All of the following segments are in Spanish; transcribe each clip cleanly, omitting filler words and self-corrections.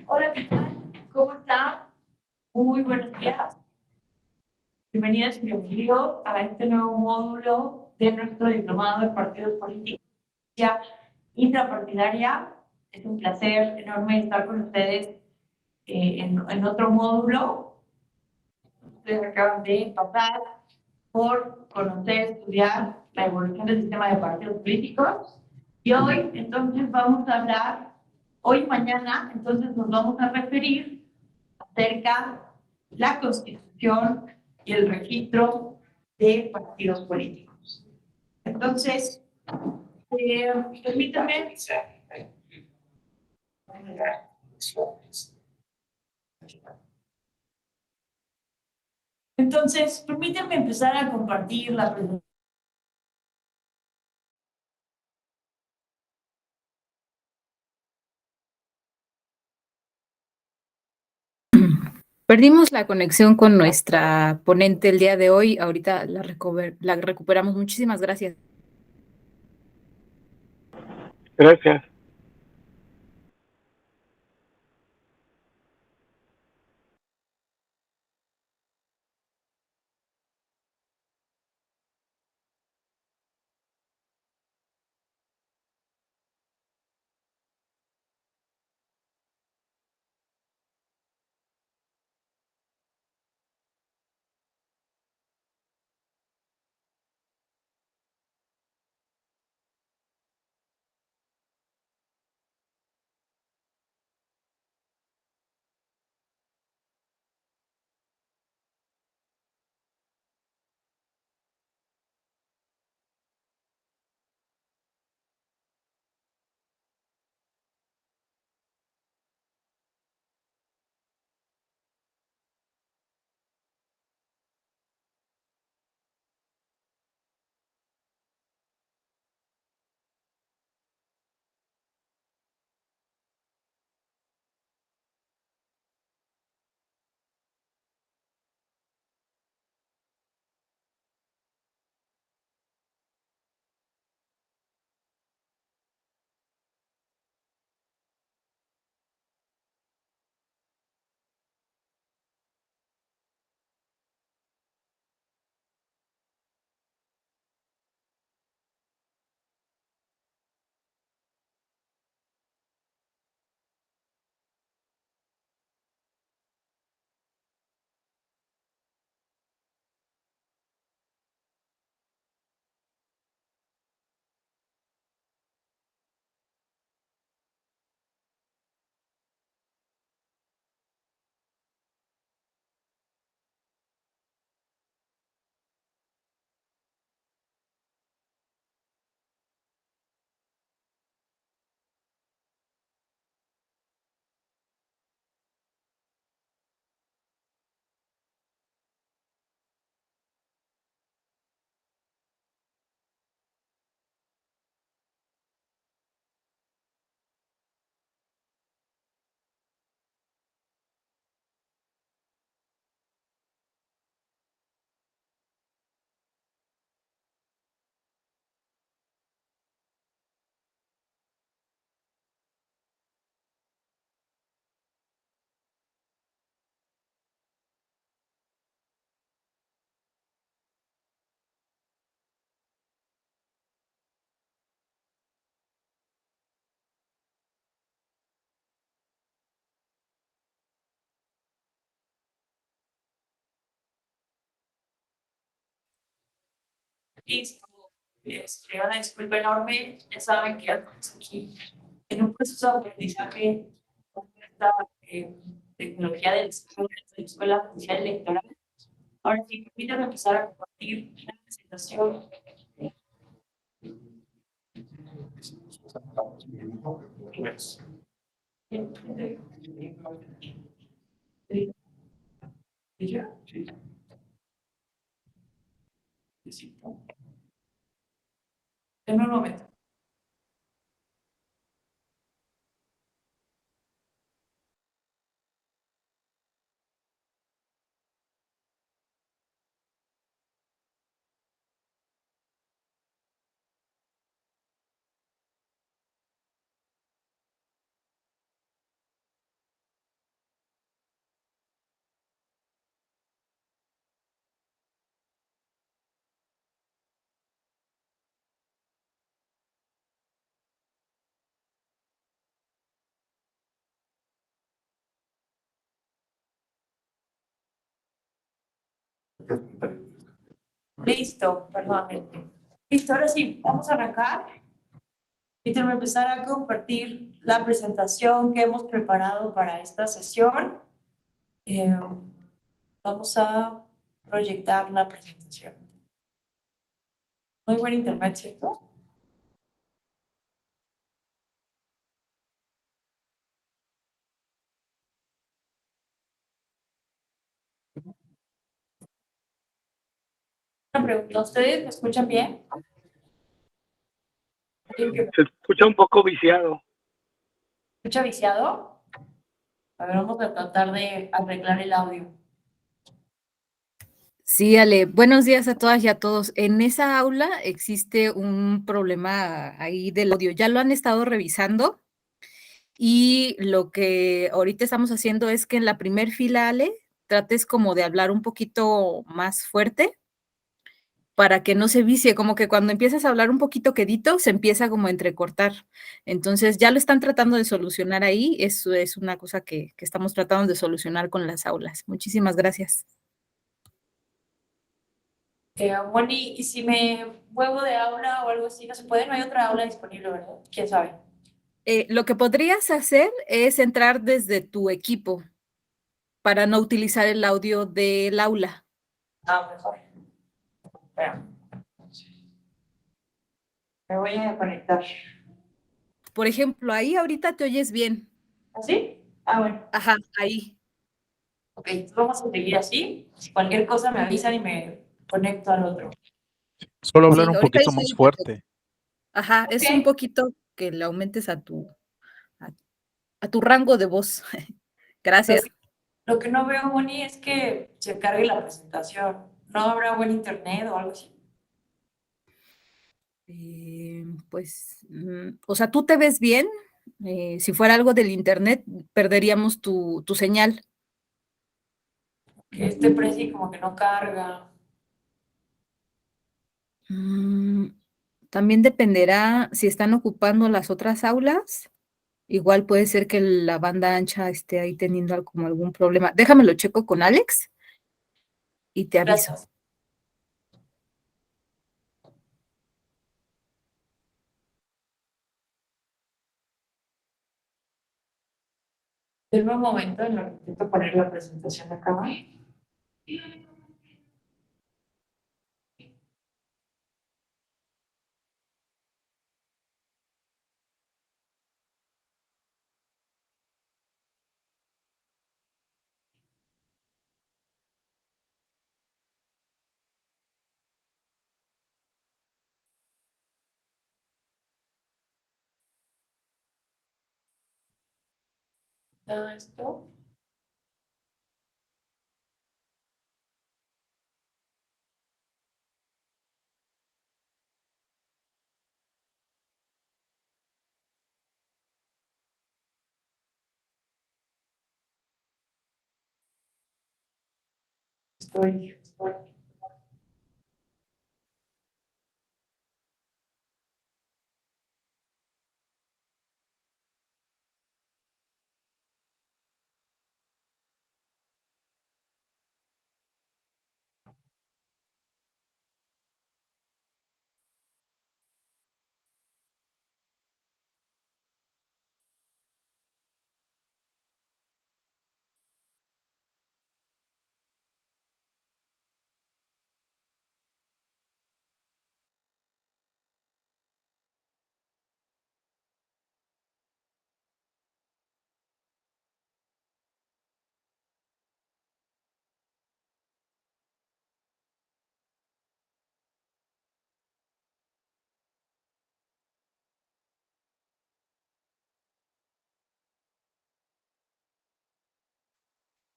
Hola, ¿qué tal? ¿Cómo está? Muy buenos días. Bienvenidas y bienvenidos a este nuevo módulo de nuestro diplomado de partidos políticos intrapartidaria. Es un placer enorme estar con ustedes en otro módulo. Ustedes acaban de pasar por conocer, estudiar la evolución del sistema de partidos políticos. Y hoy, entonces, vamos a hablar, hoy y mañana, entonces nos vamos a referir acerca de la constitución y el registro de partidos políticos. Entonces, permítame. Entonces, permítanme empezar a compartir la presentación. Perdimos la conexión con nuestra ponente el día de hoy. Ahorita la recuperamos. Muchísimas gracias. Gracias. Listo. Una disculpa enorme. Ya saben que estamos aquí en un proceso de aprendizaje con esta tecnología del desarrollo de la Escuela Oficial Electoral. Ahora sí, permítanme empezar a compartir la presentación. En un momento. Listo, perdón. Listo, ahora sí, vamos a arrancar. Y te voy a empezar a compartir la presentación que hemos preparado para esta sesión. Vamos a proyectar la presentación. Muy buen internet, ¿cierto? Una pregunta, ¿ustedes me escuchan bien? ¿Alguien que me Se escucha un poco viciado. escucha viciado? A ver, vamos a tratar de arreglar el audio. Sí, Ale, buenos días a todas y a todos. En esa aula existe un problema ahí del audio. Ya lo han estado revisando y lo que ahorita estamos haciendo es que en la primer fila, Ale, trates como de hablar un poquito más fuerte para que no se vicie, como que cuando empiezas a hablar un poquito quedito, se empieza como a entrecortar. Entonces, ya lo están tratando de solucionar ahí. Eso es una cosa que estamos tratando de solucionar con las aulas. Muchísimas gracias. Moni, y si me muevo de aula o algo así, no se puede, no hay otra aula disponible, ¿verdad? ¿Quién sabe? Lo que podrías hacer es entrar desde tu equipo para no utilizar el audio del aula. Ah, mejor. Espera. Me voy a conectar. Por ejemplo, ahí ahorita te oyes bien. ¿Así? Ah, bueno. Ajá, ahí. Ok, entonces vamos a seguir así. Si cualquier cosa me avisan y me conecto al otro. Solo hablar Sí, un ahorita poquito es más ahí. fuerte. Ajá, Ok. es un poquito que le aumentes a tu rango de voz. Gracias. Lo que no veo, Moni, es que se cargue la presentación. ¿No habrá buen internet o algo así? O sea, tú te ves bien. Si fuera algo del internet, perderíamos tu señal. Que este Prezi como que no carga. Mm, También dependerá si están ocupando las otras aulas. Igual puede ser que la banda ancha esté ahí teniendo como algún problema. Déjame lo checo con Alex y te aviso. Gracias. Denme un momento en lo que intento poner la presentación acá. Todo esto. Estoy.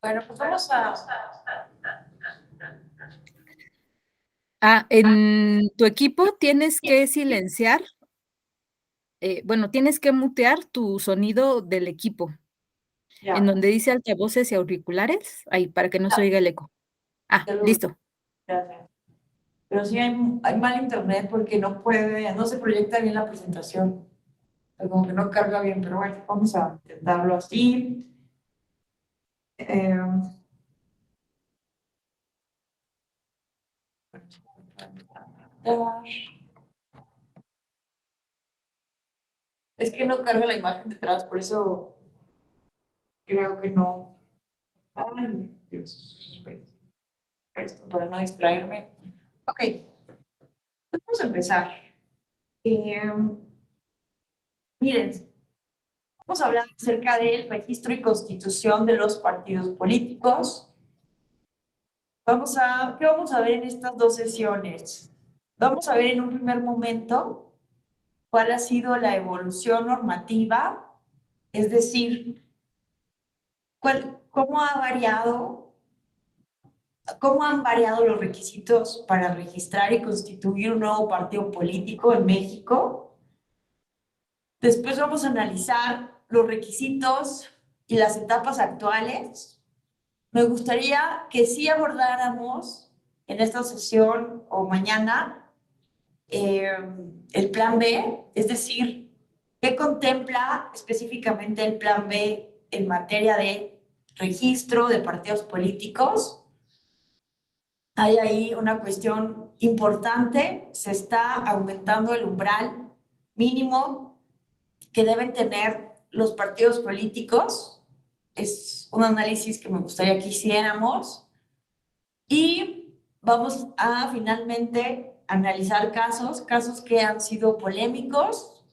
Bueno, pues vamos a. En tu equipo tienes que silenciar, tienes que mutear tu sonido del equipo, en Ya, donde dice altavoces y auriculares, ahí, para que no se oiga el eco. ya lo Listo. gracias. Pero sí hay mal internet porque no puede, no se proyecta bien la presentación. O sea, como que no carga bien, pero bueno, vamos a intentarlo así. Es que no carga la imagen detrás, por eso creo que no. Ay, Dios. Esto para no distraerme. Ok, vamos a empezar. Miren, vamos a hablar acerca del registro y constitución de los partidos políticos. ¿Qué vamos a ver en estas dos sesiones? Vamos a ver en un primer momento cuál ha sido la evolución normativa, es decir, cómo han variado los requisitos para registrar y constituir un nuevo partido político en México. Después vamos a analizar los requisitos y las etapas actuales. Me gustaría que sí abordáramos en esta sesión o mañana el plan B, es decir, ¿qué contempla específicamente el plan B en materia de registro de partidos políticos? Hay ahí una cuestión importante, se está aumentando el umbral mínimo que deben tener los partidos políticos. Es un análisis que me gustaría que hiciéramos. Y vamos a finalmente analizar casos que han sido polémicos.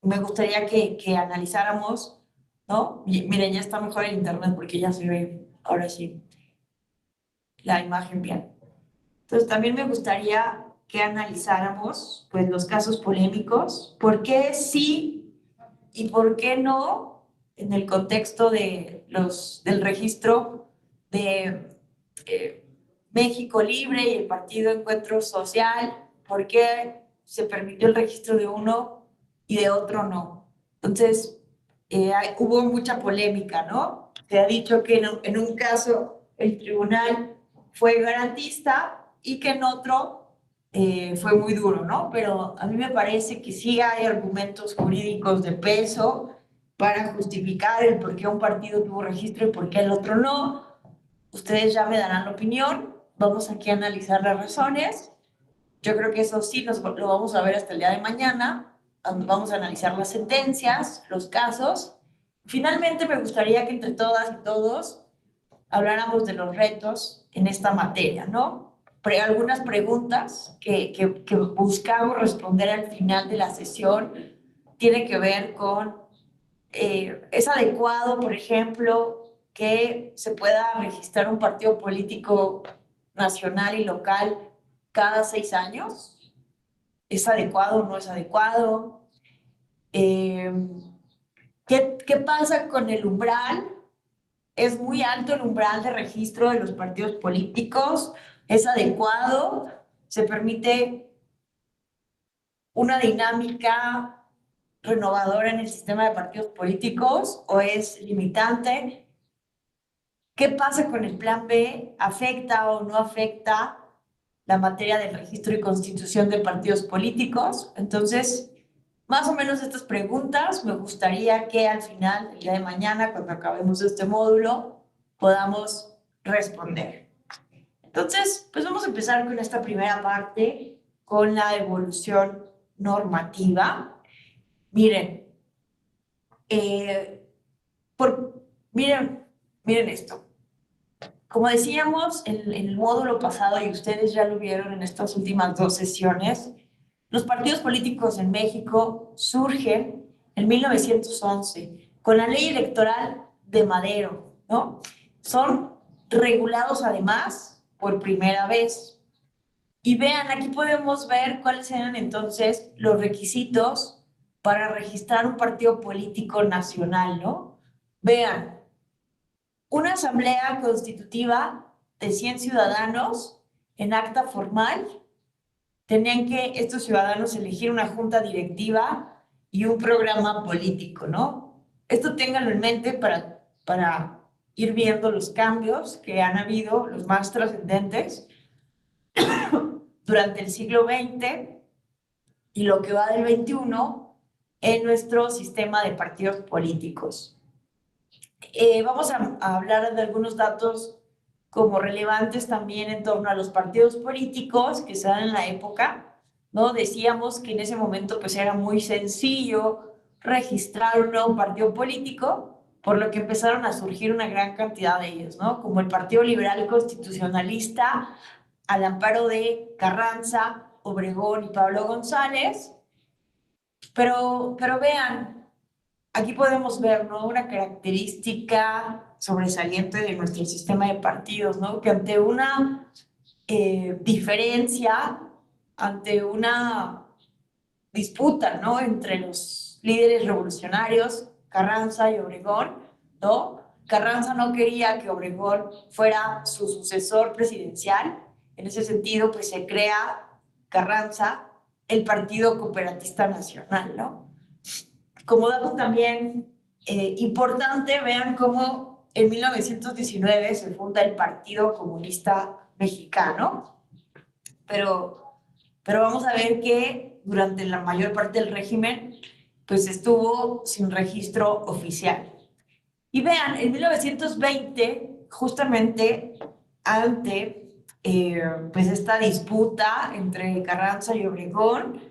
Me gustaría que analizáramos, ¿no? Miren, ya está mejor el internet porque ya se ve, ahora sí, la imagen bien. Entonces, también me gustaría que analizáramos, pues, los casos polémicos, por qué sí y por qué no, en el contexto del registro de México Libre y el Partido Encuentro Social, por qué se permitió el registro de uno y de otro no. Entonces, hubo mucha polémica, ¿no? Se ha dicho que en un caso el tribunal fue garantista y que en otro fue muy duro, ¿no? Pero a mí me parece que sí hay argumentos jurídicos de peso para justificar el por qué un partido tuvo registro y por qué el otro no. Ustedes ya me darán la opinión. Vamos aquí a analizar las razones. Yo creo que eso sí lo vamos a ver hasta el día de mañana. Vamos a analizar las sentencias, los casos. Finalmente, me gustaría que entre todas y todos habláramos de los retos en esta materia, ¿no? Algunas preguntas que buscamos responder al final de la sesión tienen que ver con, ¿es adecuado, por ejemplo, que se pueda registrar un partido político nacional y local cada 6 años? ¿Es adecuado o no es adecuado? ¿Qué pasa con el umbral? ¿Es muy alto el umbral de registro de los partidos políticos? ¿Es adecuado? ¿Se permite una dinámica renovadora en el sistema de partidos políticos o es limitante? ¿Qué pasa con el plan B? ¿Afecta o no afecta la materia del registro y constitución de partidos políticos? Entonces, más o menos estas preguntas me gustaría que al final, el día de mañana, cuando acabemos este módulo, podamos responder. Entonces, pues vamos a empezar con esta primera parte, con la evolución normativa. Miren, miren esto. Como decíamos en el módulo pasado, y ustedes ya lo vieron en estas últimas 2 sesiones, los partidos políticos en México surgen en 1911 con la ley electoral de Madero, ¿no? Son regulados además por primera vez. Y vean, aquí podemos ver cuáles eran entonces los requisitos para registrar un partido político nacional, ¿no? Vean, una asamblea constitutiva de 100 ciudadanos en acta formal. Tenían que estos ciudadanos elegir una junta directiva y un programa político, ¿no? Esto ténganlo en mente para ir viendo los cambios que han habido, los más trascendentes, durante el siglo XX y lo que va del XXI en nuestro sistema de partidos políticos. Vamos a hablar de algunos datos como relevantes también en torno a los partidos políticos que se dan en la época, ¿no? Decíamos que en ese momento pues era muy sencillo registrar un nuevo partido político, por lo que empezaron a surgir una gran cantidad de ellos, ¿no? Como el Partido Liberal Constitucionalista, al amparo de Carranza, Obregón y Pablo González. Pero vean, aquí podemos ver, ¿no? Una característica sobresaliente de nuestro sistema de partidos, ¿no? Que ante una diferencia, ante una disputa, ¿no? Entre los líderes revolucionarios, Carranza y Obregón, ¿no? Carranza no quería que Obregón fuera su sucesor presidencial. En ese sentido, pues se crea Carranza, el Partido Cooperatista Nacional, ¿no? Como dato también importante, vean cómo en 1919 se funda el Partido Comunista Mexicano, pero vamos a ver que durante la mayor parte del régimen pues estuvo sin registro oficial. Y vean, en 1920, justamente ante pues esta disputa entre Carranza y Obregón,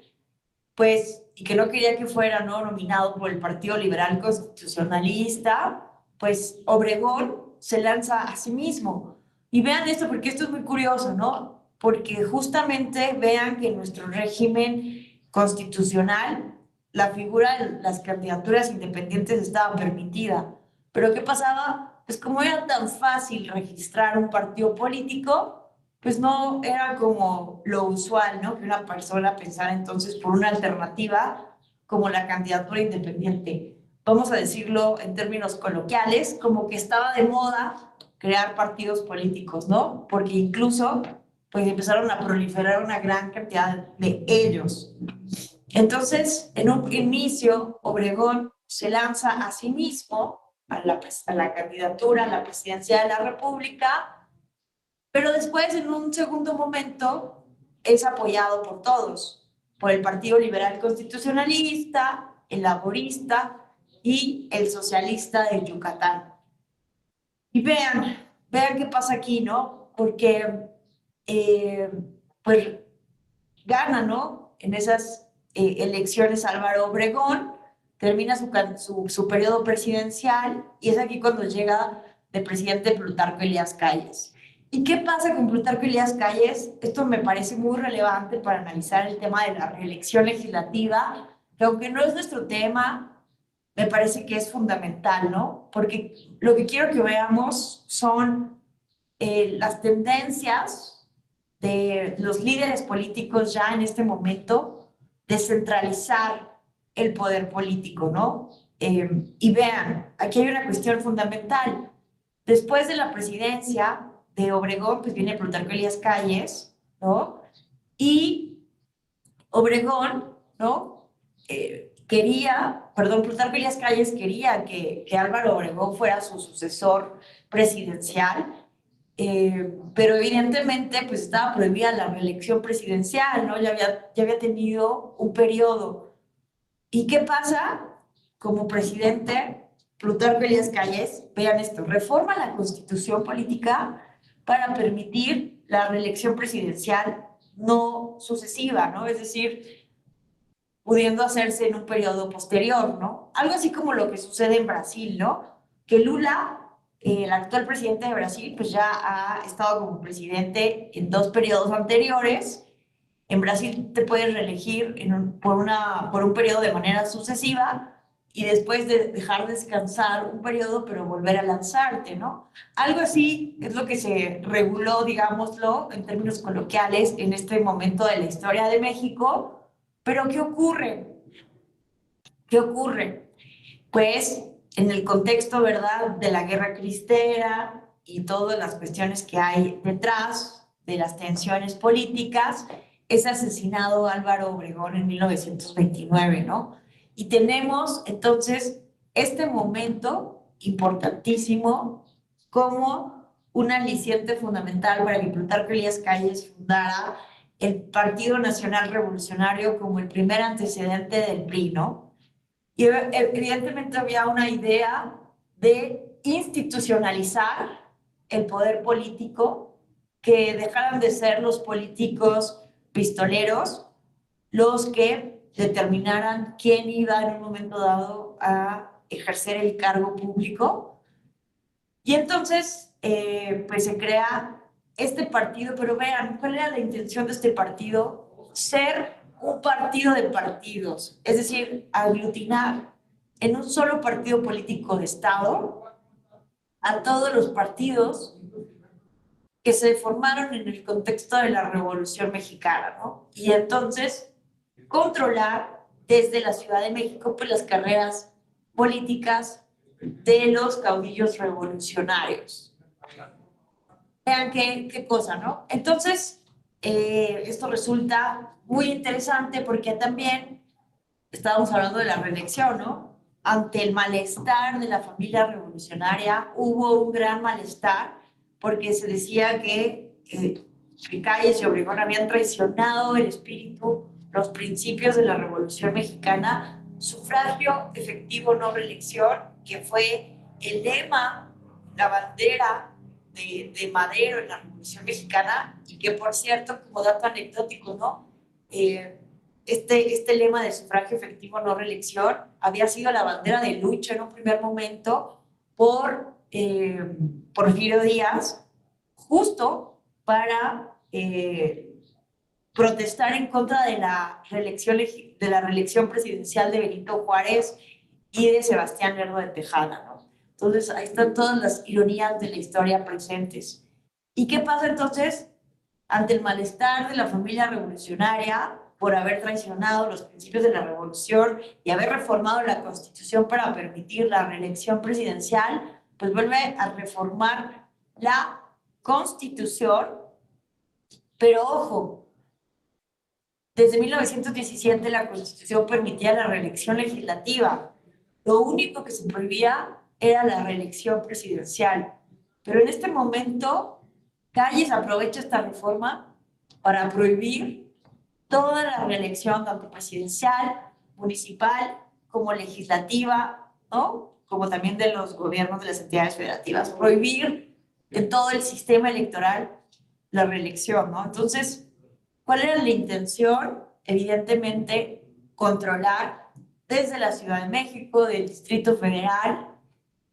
pues, y que no quería que fuera, ¿no?, nominado por el Partido Liberal Constitucionalista, pues Obregón se lanza a sí mismo. Y vean esto, porque esto es muy curioso, ¿no? Porque justamente vean que en nuestro régimen constitucional la figura de las candidaturas independientes estaba permitida. Pero ¿qué pasaba? Pues como era tan fácil registrar un partido político, pues no era como lo usual, ¿no? Que una persona pensara entonces por una alternativa como la candidatura independiente. Vamos a decirlo en términos coloquiales, como que estaba de moda crear partidos políticos, ¿no? Porque incluso pues empezaron a proliferar una gran cantidad de ellos. Entonces, en un inicio, Obregón se lanza a sí mismo a la candidatura a la presidencia de la República, pero después, en un segundo momento, es apoyado por todos, por el Partido Liberal Constitucionalista, el Laborista y el Socialista de Yucatán. Y vean qué pasa aquí, ¿no? Porque, pues, gana, ¿no? En esas elecciones Álvaro Obregón, termina su periodo presidencial y es aquí cuando llega de presidente Plutarco Elías Calles. ¿Y qué pasa con Plutarco Elías Calles? Esto me parece muy relevante para analizar el tema de la reelección legislativa, que aunque no es nuestro tema, me parece que es fundamental, ¿no? Porque lo que quiero que veamos son las tendencias de los líderes políticos ya en este momento de centralizar el poder político, ¿no? Y vean, aquí hay una cuestión fundamental. Después de la presidencia de Obregón, pues viene Plutarco Elías Calles, ¿no? Y Obregón, ¿no? Plutarco Elías Calles quería que Álvaro Obregón fuera su sucesor presidencial, pero evidentemente pues estaba prohibida la reelección presidencial, ¿no? Ya había tenido un periodo. ¿Y qué pasa? Como presidente, Plutarco Elías Calles, vean esto, reforma la Constitución política para permitir la reelección presidencial no sucesiva, ¿no? Es decir, pudiendo hacerse en un periodo posterior, ¿no? Algo así como lo que sucede en Brasil, ¿no? Que Lula, el actual presidente de Brasil, pues ya ha estado como presidente en 2 periodos anteriores. En Brasil te puedes reelegir por un periodo de manera sucesiva y después de dejar descansar un periodo, pero volver a lanzarte, ¿no? Algo así es lo que se reguló, digámoslo, en términos coloquiales, en este momento de la historia de México. Pero ¿qué ocurre? ¿Qué ocurre? Pues en el contexto, ¿verdad?, de la guerra cristera y todas las cuestiones que hay detrás de las tensiones políticas, es asesinado Álvaro Obregón en 1929, ¿no? Y tenemos entonces este momento importantísimo como un aliciente fundamental para que Plutarco Elías Calles fundara el Partido Nacional Revolucionario como el primer antecedente del PRI, ¿no? Y evidentemente había una idea de institucionalizar el poder político, que dejaran de ser los políticos pistoleros los que determinaran quién iba en un momento dado a ejercer el cargo público. Y entonces, pues se crea este partido, pero vean, ¿cuál era la intención de este partido? Ser un partido de partidos, es decir, aglutinar en un solo partido político de Estado a todos los partidos que se formaron en el contexto de la Revolución Mexicana, ¿no? Y entonces controlar desde la Ciudad de México pues las carreras políticas de los caudillos revolucionarios. Vean qué cosa, ¿no? Entonces, esto resulta muy interesante porque también estábamos hablando de la reelección, ¿no? Ante el malestar de la familia revolucionaria, hubo un gran malestar porque se decía que Calles y Obregón habían traicionado el espíritu, los principios de la Revolución Mexicana, sufragio efectivo, no reelección, que fue el lema, la bandera de Madero en la Revolución Mexicana, y que por cierto, como dato anecdótico, ¿no? Este lema de sufragio efectivo, no reelección, había sido la bandera de lucha en un primer momento por Porfirio Díaz, justo para protestar en contra de la reelección presidencial de Benito Juárez y de Sebastián Lerdo de Tejada, ¿no? Entonces, ahí están todas las ironías de la historia presentes. ¿Y qué pasa entonces ante el malestar de la familia revolucionaria por haber traicionado los principios de la revolución y haber reformado la Constitución para permitir la reelección presidencial? Pues vuelve a reformar la Constitución, pero ojo, desde 1917 la Constitución permitía la reelección legislativa. Lo único que se prohibía era la reelección presidencial. Pero en este momento, Calles aprovecha esta reforma para prohibir toda la reelección, tanto presidencial, municipal, como legislativa, ¿no? Como también de los gobiernos de las entidades federativas. Prohibir en todo el sistema electoral la reelección, ¿no? Entonces, ¿cuál era la intención? Evidentemente, controlar desde la Ciudad de México, del Distrito Federal,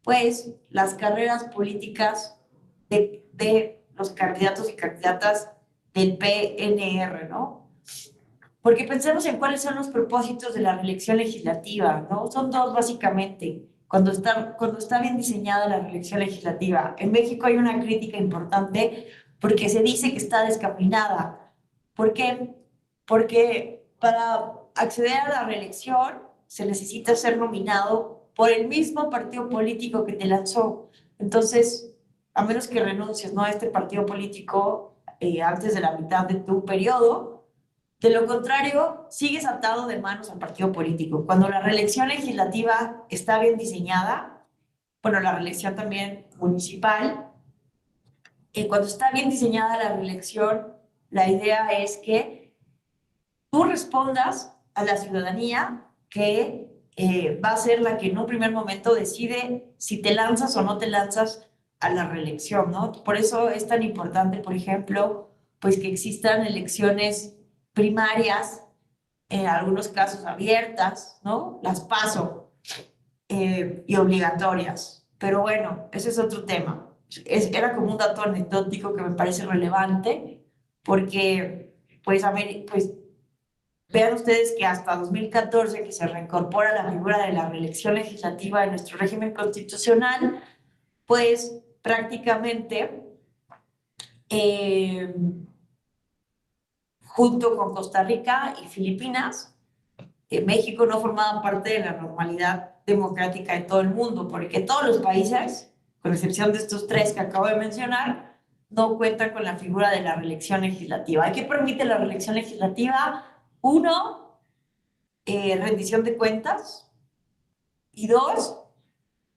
pues las carreras políticas de los candidatos y candidatas del PNR, ¿no? Porque pensemos en cuáles son los propósitos de la reelección legislativa, ¿no? Son dos básicamente, cuando está bien diseñada la reelección legislativa. En México hay una crítica importante porque se dice que está descafeinada. ¿Por qué? Porque para acceder a la reelección se necesita ser nominado por el mismo partido político que te lanzó. Entonces, a menos que renuncies, ¿no?, a este partido político antes de la mitad de tu periodo, de lo contrario, sigues atado de manos al partido político. Cuando la reelección legislativa está bien diseñada, bueno, la reelección también municipal, cuando está bien diseñada la reelección, la idea es que tú respondas a la ciudadanía que va a ser la que en un primer momento decide si te lanzas o no te lanzas a la reelección, ¿no? Por eso es tan importante, por ejemplo, pues que existan elecciones primarias, en algunos casos abiertas, ¿no? Las PASO, y obligatorias. Pero bueno, ese es otro tema. Era como un dato anecdótico que me parece relevante, porque pues vean ustedes que hasta 2014, que se reincorpora la figura de la reelección legislativa en nuestro régimen constitucional, pues prácticamente junto con Costa Rica y Filipinas, México no formaba parte de la normalidad democrática de todo el mundo, porque todos los países, con excepción de estos tres que acabo de mencionar, no cuentan con la figura de la reelección legislativa. ¿Qué permite la reelección legislativa? Uno, rendición de cuentas, y dos,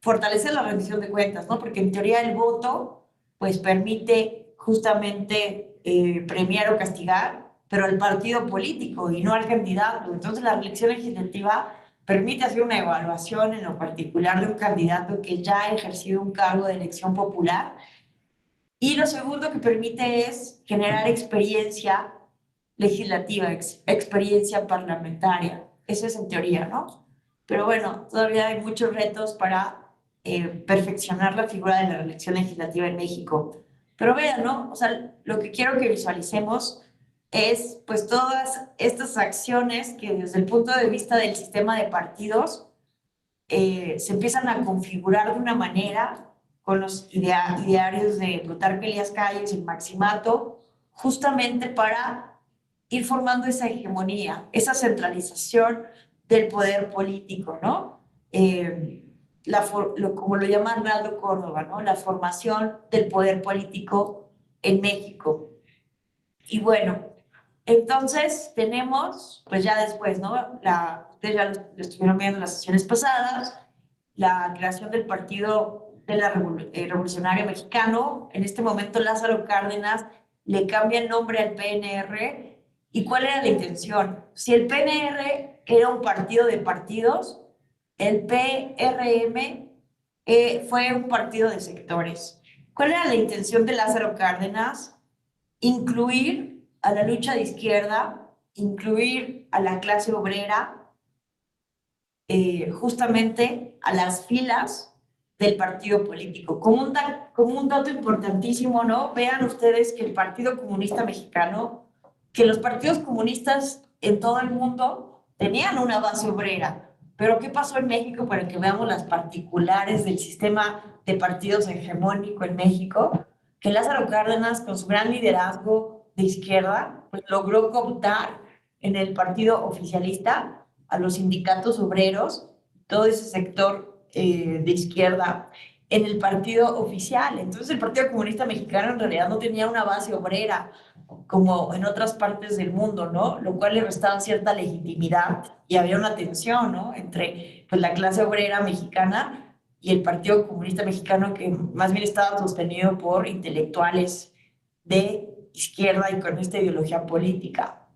fortalecer la rendición de cuentas, ¿no? Porque en teoría el voto pues permite justamente premiar o castigar, pero al partido político y no al candidato. Entonces la reelección legislativa permite hacer una evaluación en lo particular de un candidato que ya ha ejercido un cargo de elección popular Y lo segundo que permite es generar experiencia legislativa, experiencia parlamentaria. Eso es en teoría, ¿no? Pero bueno, todavía hay muchos retos para perfeccionar la figura de la reelección legislativa en México. Pero vean, ¿no? O sea, lo que quiero que visualicemos es pues todas estas acciones que desde el punto de vista del sistema de partidos se empiezan a configurar de una manera con los idearios de Plutarco Elías Calles, el Maximato, justamente para ir formando esa hegemonía, esa centralización del poder político, ¿no? Como lo llama Arnaldo Córdoba, ¿no? La formación del poder político en México. Y bueno, entonces tenemos, pues ya después, ¿no? Ustedes ya lo estuvieron viendo en las sesiones pasadas, la creación del Partido de la Revolucionario Mexicano. En este momento Lázaro Cárdenas le cambia el nombre al PNR. ¿Y cuál era la intención? Si el PNR era un partido de partidos, el PRM fue un partido de sectores. ¿Cuál era la intención de Lázaro Cárdenas? Incluir a la lucha de izquierda, incluir a la clase obrera, justamente a las filas del partido político. Como un dato importantísimo, ¿no? Vean ustedes que el Partido Comunista Mexicano, que los partidos comunistas en todo el mundo tenían una base obrera. Pero ¿qué pasó en México para que veamos las particulares del sistema de partidos hegemónico en México? Que Lázaro Cárdenas, con su gran liderazgo de izquierda, pues logró cooptar en el partido oficialista a los sindicatos obreros, todo ese sector de izquierda, en el partido oficial. Entonces el Partido Comunista Mexicano en realidad no tenía una base obrera como en otras partes del mundo, ¿no? Lo cual le restaba cierta legitimidad y había una tensión, ¿no? Entre pues, la clase obrera mexicana y el Partido Comunista Mexicano, que más bien estaba sostenido por intelectuales de izquierda y con esta ideología política.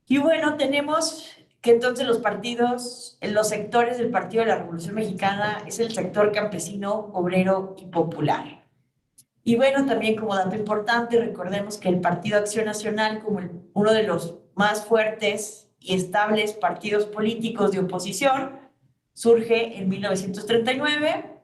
Y bueno, tenemos que entonces los partidos, los sectores del Partido de la Revolución Mexicana es el sector campesino, obrero y popular. Y bueno, también como dato importante, recordemos que el Partido Acción Nacional, como uno de los más fuertes y estables partidos políticos de oposición, surge en 1939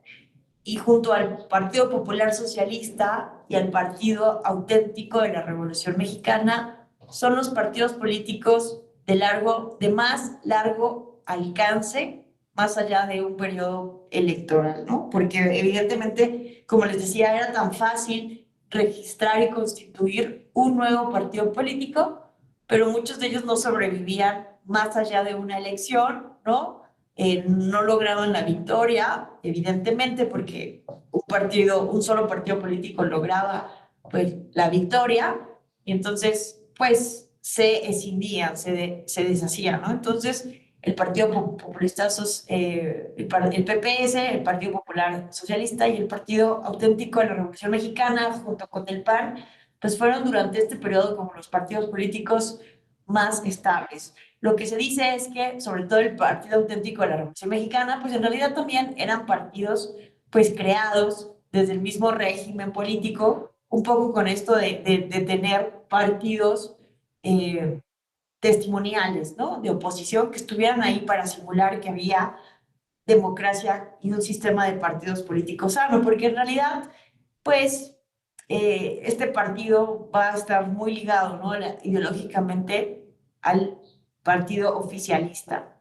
y junto al Partido Popular Socialista y al Partido Auténtico de la Revolución Mexicana, son los partidos políticos de más largo alcance, más allá de un periodo electoral, ¿no? Porque evidentemente, como les decía, era tan fácil registrar y constituir un nuevo partido político, pero muchos de ellos no sobrevivían más allá de una elección, ¿no? No lograban la victoria, evidentemente, porque un solo partido político lograba pues, la victoria, y entonces pues se escindían, se deshacían, ¿no? Entonces el Partido Populista, el PPS, el Partido Popular Socialista y el Partido Auténtico de la Revolución Mexicana, junto con el PAN, pues fueron durante este periodo como los partidos políticos más estables. Lo que se dice es que, sobre todo el Partido Auténtico de la Revolución Mexicana, pues en realidad también eran partidos pues creados desde el mismo régimen político, un poco con esto de tener partidos testimoniales, ¿no? De oposición que estuvieran ahí para simular que había democracia y un sistema de partidos políticos sano, porque en realidad, pues, este partido va a estar muy ligado, ¿no? Ideológicamente al partido oficialista.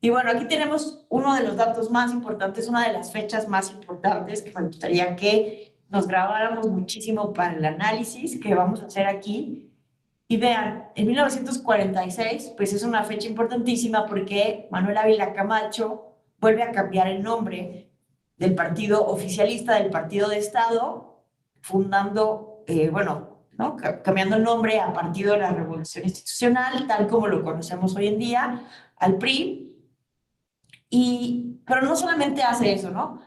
Y bueno, aquí tenemos uno de los datos más importantes, una de las fechas más importantes que me gustaría que nos grabáramos muchísimo para el análisis que vamos a hacer aquí. Y vean, en 1946, pues es una fecha importantísima porque Manuel Ávila Camacho vuelve a cambiar el nombre del partido oficialista, del partido de Estado, fundando, ¿no? Cambiando el nombre a Partido de la Revolución Institucional, tal como lo conocemos hoy en día, al PRI. Pero no solamente hace eso, ¿no?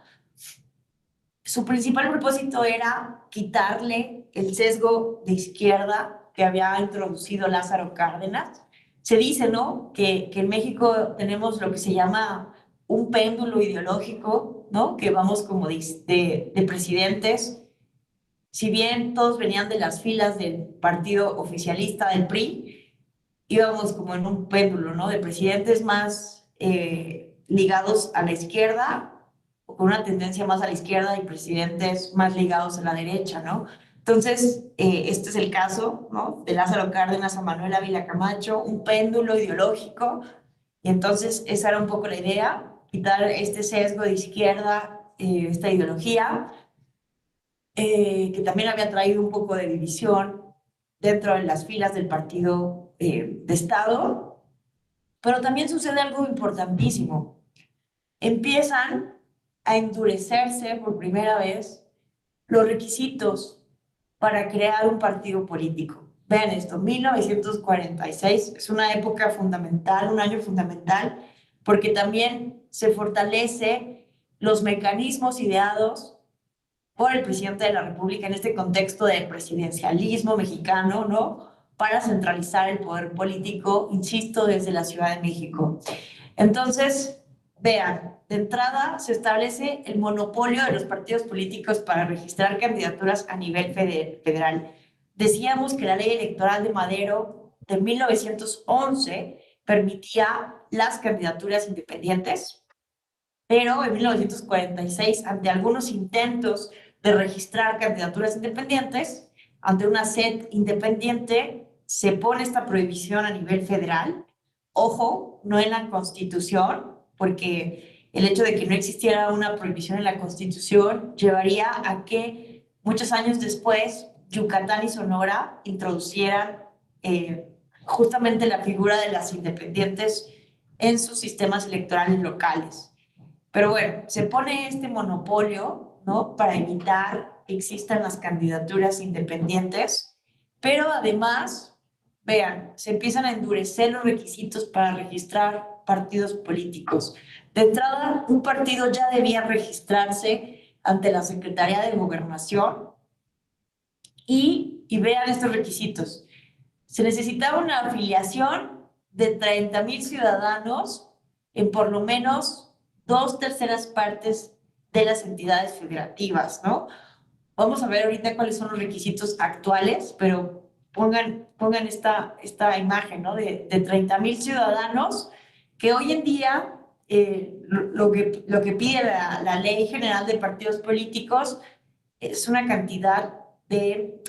Su principal propósito era quitarle el sesgo de izquierda que había introducido Lázaro Cárdenas. Se dice, ¿no? Que en México tenemos lo que se llama un péndulo ideológico, ¿no? Que vamos como de presidentes si bien todos venían de las filas del partido oficialista del PRI, íbamos como en un péndulo, ¿no? De presidentes más ligados a la izquierda, o con una tendencia más a la izquierda, y presidentes más ligados a la derecha, ¿no? Entonces, este es el caso, ¿no? De Lázaro Cárdenas a Manuel Ávila Camacho, un péndulo ideológico, y entonces esa era un poco la idea, quitar este sesgo de izquierda, esta ideología, que también había traído un poco de división dentro de las filas del partido de Estado, pero también sucede algo importantísimo. Empiezan a endurecerse por primera vez los requisitos para crear un partido político. Vean esto, 1946 es una época fundamental, un año fundamental, porque también se fortalece los mecanismos ideados por el presidente de la República en este contexto de presidencialismo mexicano, ¿no? Para centralizar el poder político, insisto, desde la Ciudad de México. Entonces, vean, de entrada se establece el monopolio de los partidos políticos para registrar candidaturas a nivel federal. Decíamos que la ley electoral de Madero de 1911 permitía las candidaturas independientes, pero en 1946, ante algunos intentos de registrar candidaturas independientes, ante una SED independiente, se pone esta prohibición a nivel federal. Ojo, no en la Constitución, porque el hecho de que no existiera una prohibición en la Constitución llevaría a que muchos años después Yucatán y Sonora introducieran justamente la figura de las independientes en sus sistemas electorales locales. Pero bueno, se pone este monopolio, ¿no? Para evitar que existan las candidaturas independientes, pero además, vean, se empiezan a endurecer los requisitos para registrar partidos políticos. De entrada, un partido ya debía registrarse ante la Secretaría de Gobernación y vean estos requisitos. Se necesitaba una afiliación de 30,000 ciudadanos en por lo menos 2/3 partes de las entidades federativas, ¿no? Vamos a ver ahorita cuáles son los requisitos actuales, pero pongan esta imagen, ¿no? De 30,000 ciudadanos que hoy en día lo que pide la Ley General de Partidos Políticos es una cantidad de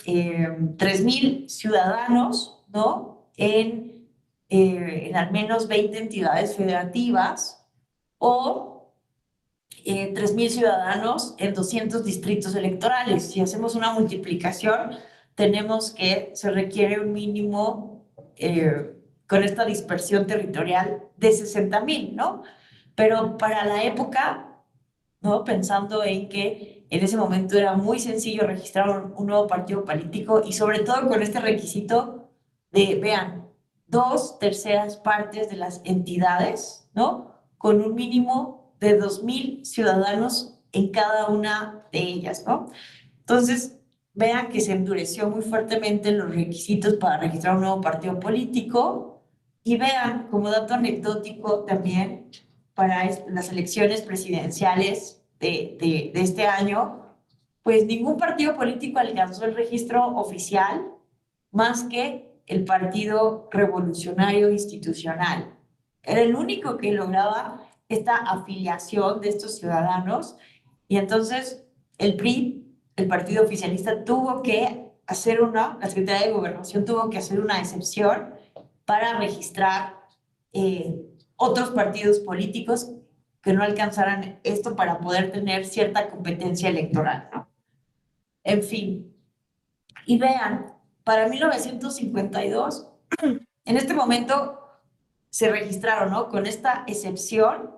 3,000 ciudadanos, ¿no? En al menos 20 entidades federativas o 3,000 ciudadanos en 200 distritos electorales. Si hacemos una multiplicación, tenemos que se requiere un mínimo con esta dispersión territorial de 60,000, ¿no? Pero para la época, ¿no? Pensando en que en ese momento era muy sencillo registrar un nuevo partido político y sobre todo con este requisito de, vean, 2/3 partes de las entidades, ¿no? Con un mínimo de 2,000 ciudadanos en cada una de ellas, ¿no? Entonces, vean que se endureció muy fuertemente los requisitos para registrar un nuevo partido político y vean, como dato anecdótico también, para las elecciones presidenciales de este año, pues ningún partido político alcanzó el registro oficial más que el Partido Revolucionario Institucional. Era el único que lograba esta afiliación de estos ciudadanos y entonces el PRI, el partido oficialista, tuvo que hacer la Secretaría de Gobernación tuvo que hacer una excepción para registrar otros partidos políticos que no alcanzaran esto para poder tener cierta competencia electoral, ¿no? En fin, y vean, para 1952, en este momento se registraron, ¿no? Con esta excepción,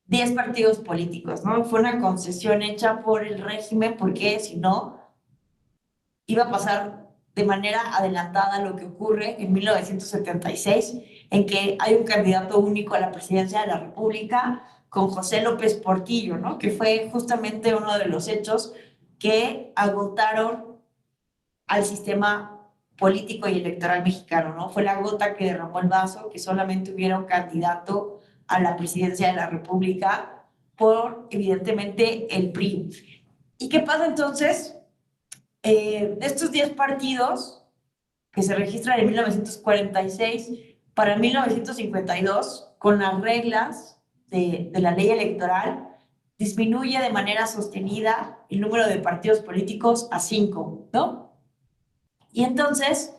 10 partidos políticos, ¿no? Fue una concesión hecha por el régimen porque si no, iba a pasar de manera adelantada lo que ocurre en 1976, en que hay un candidato único a la presidencia de la República con José López Portillo, ¿no? Que fue justamente uno de los hechos que agotaron al sistema político y electoral mexicano, ¿no? Fue la gota que derramó el vaso, que solamente hubiera un candidato a la presidencia de la República por, evidentemente, el PRI. ¿Y qué pasa entonces? De estos 10 partidos que se registran en 1946 para 1952, con las reglas de la ley electoral, disminuye de manera sostenida el número de partidos políticos a 5, ¿no? Y entonces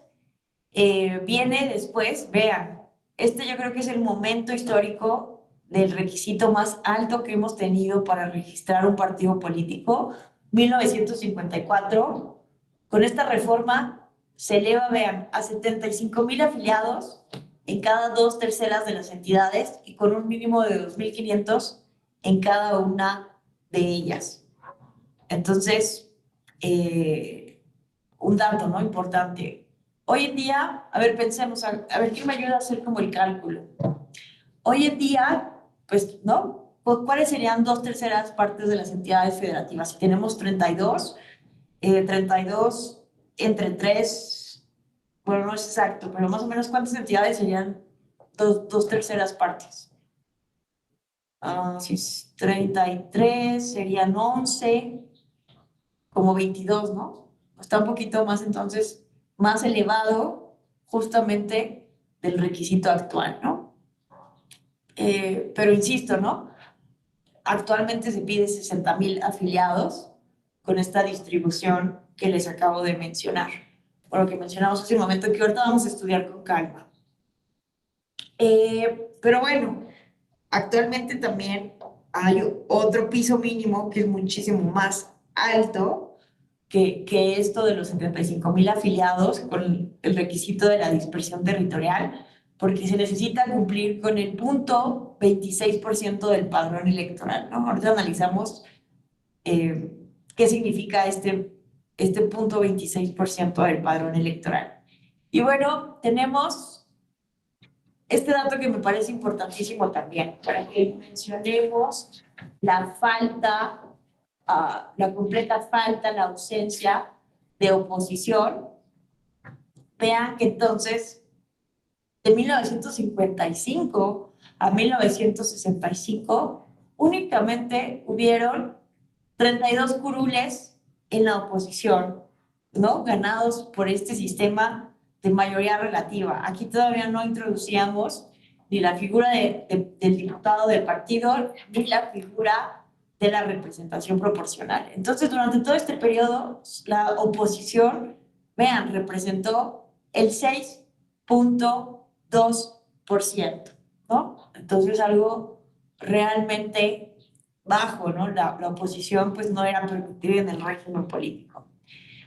viene después, vean, este yo creo que es el momento histórico del requisito más alto que hemos tenido para registrar un partido político, 1954. Con esta reforma se eleva, vean, a 75,000 afiliados en cada 2/3 de las entidades y con un mínimo de 2,500 en cada una de ellas. Entonces, un dato, ¿no? Importante. Hoy en día, a ver, pensemos, a ver, ¿quién me ayuda a hacer como el cálculo? Hoy en día, pues, ¿no? ¿Cuáles serían 2/3 partes de las entidades federativas? Si tenemos 32, 32 entre 3, bueno, no es exacto, pero más o menos, ¿cuántas entidades serían 2/3 partes? Si es 33, serían 11, como 22, ¿no? Está un poquito más, entonces, más elevado justamente del requisito actual, ¿no? Pero insisto, ¿no? Actualmente se pide 60,000 afiliados con esta distribución que les acabo de mencionar, por lo que mencionamos hace un momento, que ahorita vamos a estudiar con calma. Pero bueno, actualmente también hay otro piso mínimo que es muchísimo más alto que esto de los 75,000 afiliados con el requisito de la dispersión territorial, porque se necesita cumplir con el punto 26% del padrón electoral, ¿no? Ahorita analizamos qué significa este punto 26% del padrón electoral. Y bueno, tenemos este dato que me parece importantísimo también, para que mencionemos la falta, la completa falta, la ausencia de oposición. Vean que entonces, de 1955 a 1965, únicamente hubieron 32 curules en la oposición, ¿no? Ganados por este sistema de mayoría relativa. Aquí todavía no introducíamos ni la figura del diputado del partido, ni la figura de la representación proporcional. Entonces, durante todo este periodo, la oposición, vean, representó el 6,2%, ¿no? Entonces, algo realmente bajo, ¿no? La oposición pues no era permitida en el régimen político.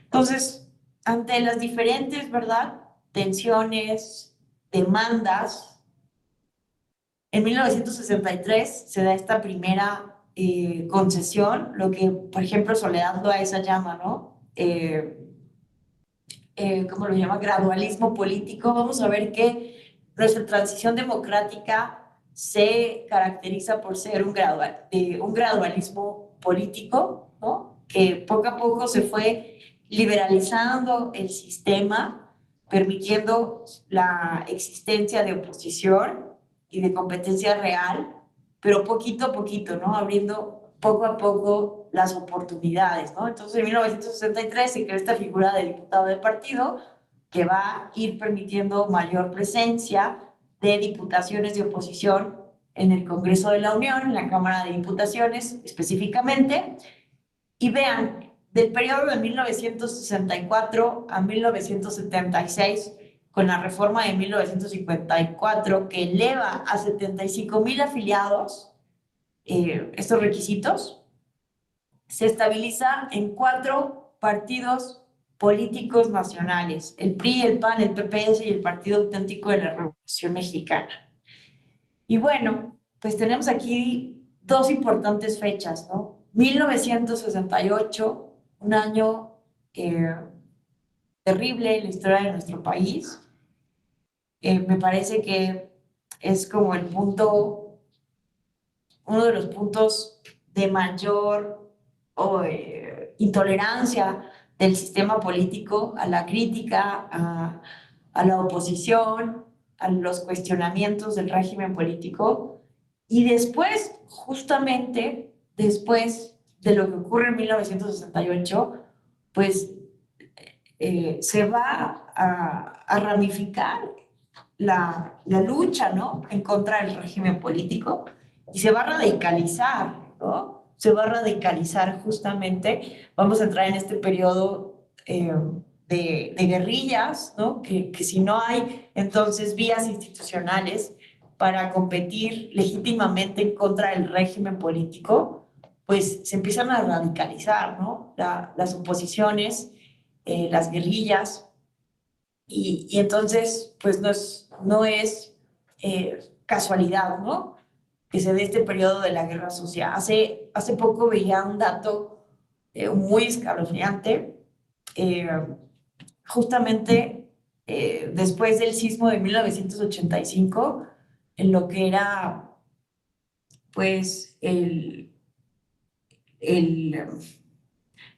Entonces, ante las diferentes, ¿verdad?, tensiones, demandas, en 1963 se da esta primera concesión, lo que, por ejemplo, Soledad Loaiza llama, ¿no? ¿Cómo lo llama? Gradualismo político. Vamos a ver que nuestra transición democrática se caracteriza por ser un gradualismo político, ¿no? Que poco a poco se fue liberalizando el sistema, permitiendo la existencia de oposición y de competencia real, pero poquito a poquito, ¿no? Abriendo poco a poco las oportunidades, ¿no? Entonces, en 1963 se creó esta figura de diputado de partido que va a ir permitiendo mayor presencia de diputaciones de oposición en el Congreso de la Unión, en la Cámara de Diputaciones específicamente. Y vean, del periodo de 1964 a 1976, con la reforma de 1954, que eleva a 75,000 afiliados estos requisitos, se estabiliza en 4 partidos políticos nacionales: el PRI, el PAN, el PPS y el Partido Auténtico de la Revolución Mexicana. Y bueno, pues tenemos aquí 2 importantes fechas, ¿no? 1968, un año terrible en la historia de nuestro país. Me parece que es como el punto, uno de los puntos de mayor intolerancia del sistema político a la crítica, a la oposición, a los cuestionamientos del régimen político. Y después, justamente después de lo que ocurre en 1968, pues se va a ramificar la lucha, ¿no?, en contra del régimen político y se va a radicalizar, ¿no? Se va a radicalizar justamente, vamos a entrar en este periodo de guerrillas, ¿no? Que si no hay entonces vías institucionales para competir legítimamente en contra del régimen político, pues se empiezan a radicalizar, ¿no? Las oposiciones, las guerrillas, y entonces, pues no es casualidad, ¿no?, que se dé este periodo de la guerra sucia. Hace poco veía un dato muy escalofriante, justamente después del sismo de 1985, en lo que era, pues,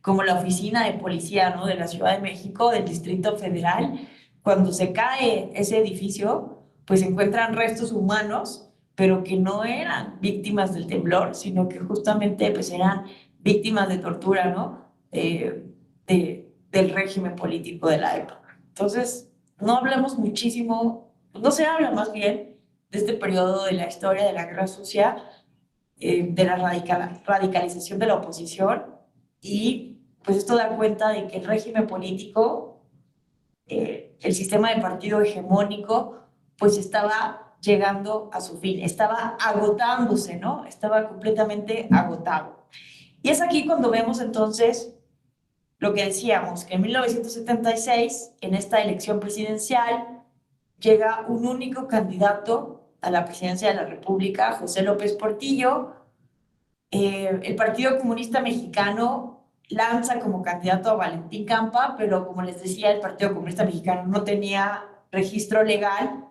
como la oficina de policía, ¿no?, de la Ciudad de México, del Distrito Federal. Cuando se cae ese edificio, pues se encuentran restos humanos, pero que no eran víctimas del temblor, sino que justamente pues eran víctimas de tortura, ¿no?, del régimen político de la época. Entonces, no hablamos muchísimo, no se habla más bien de este periodo de la historia de la Guerra Sucia, de la radicalización de la oposición, y pues esto da cuenta de que el régimen político, el sistema de partido hegemónico, pues estaba llegando a su fin, estaba agotándose, ¿no? Estaba completamente agotado. Y es aquí cuando vemos entonces lo que decíamos, que en 1976, en esta elección presidencial, llega un único candidato a la presidencia de la República, José López Portillo. El Partido Comunista Mexicano lanza como candidato a Valentín Campa, pero como les decía, el Partido Comunista Mexicano no tenía registro legal,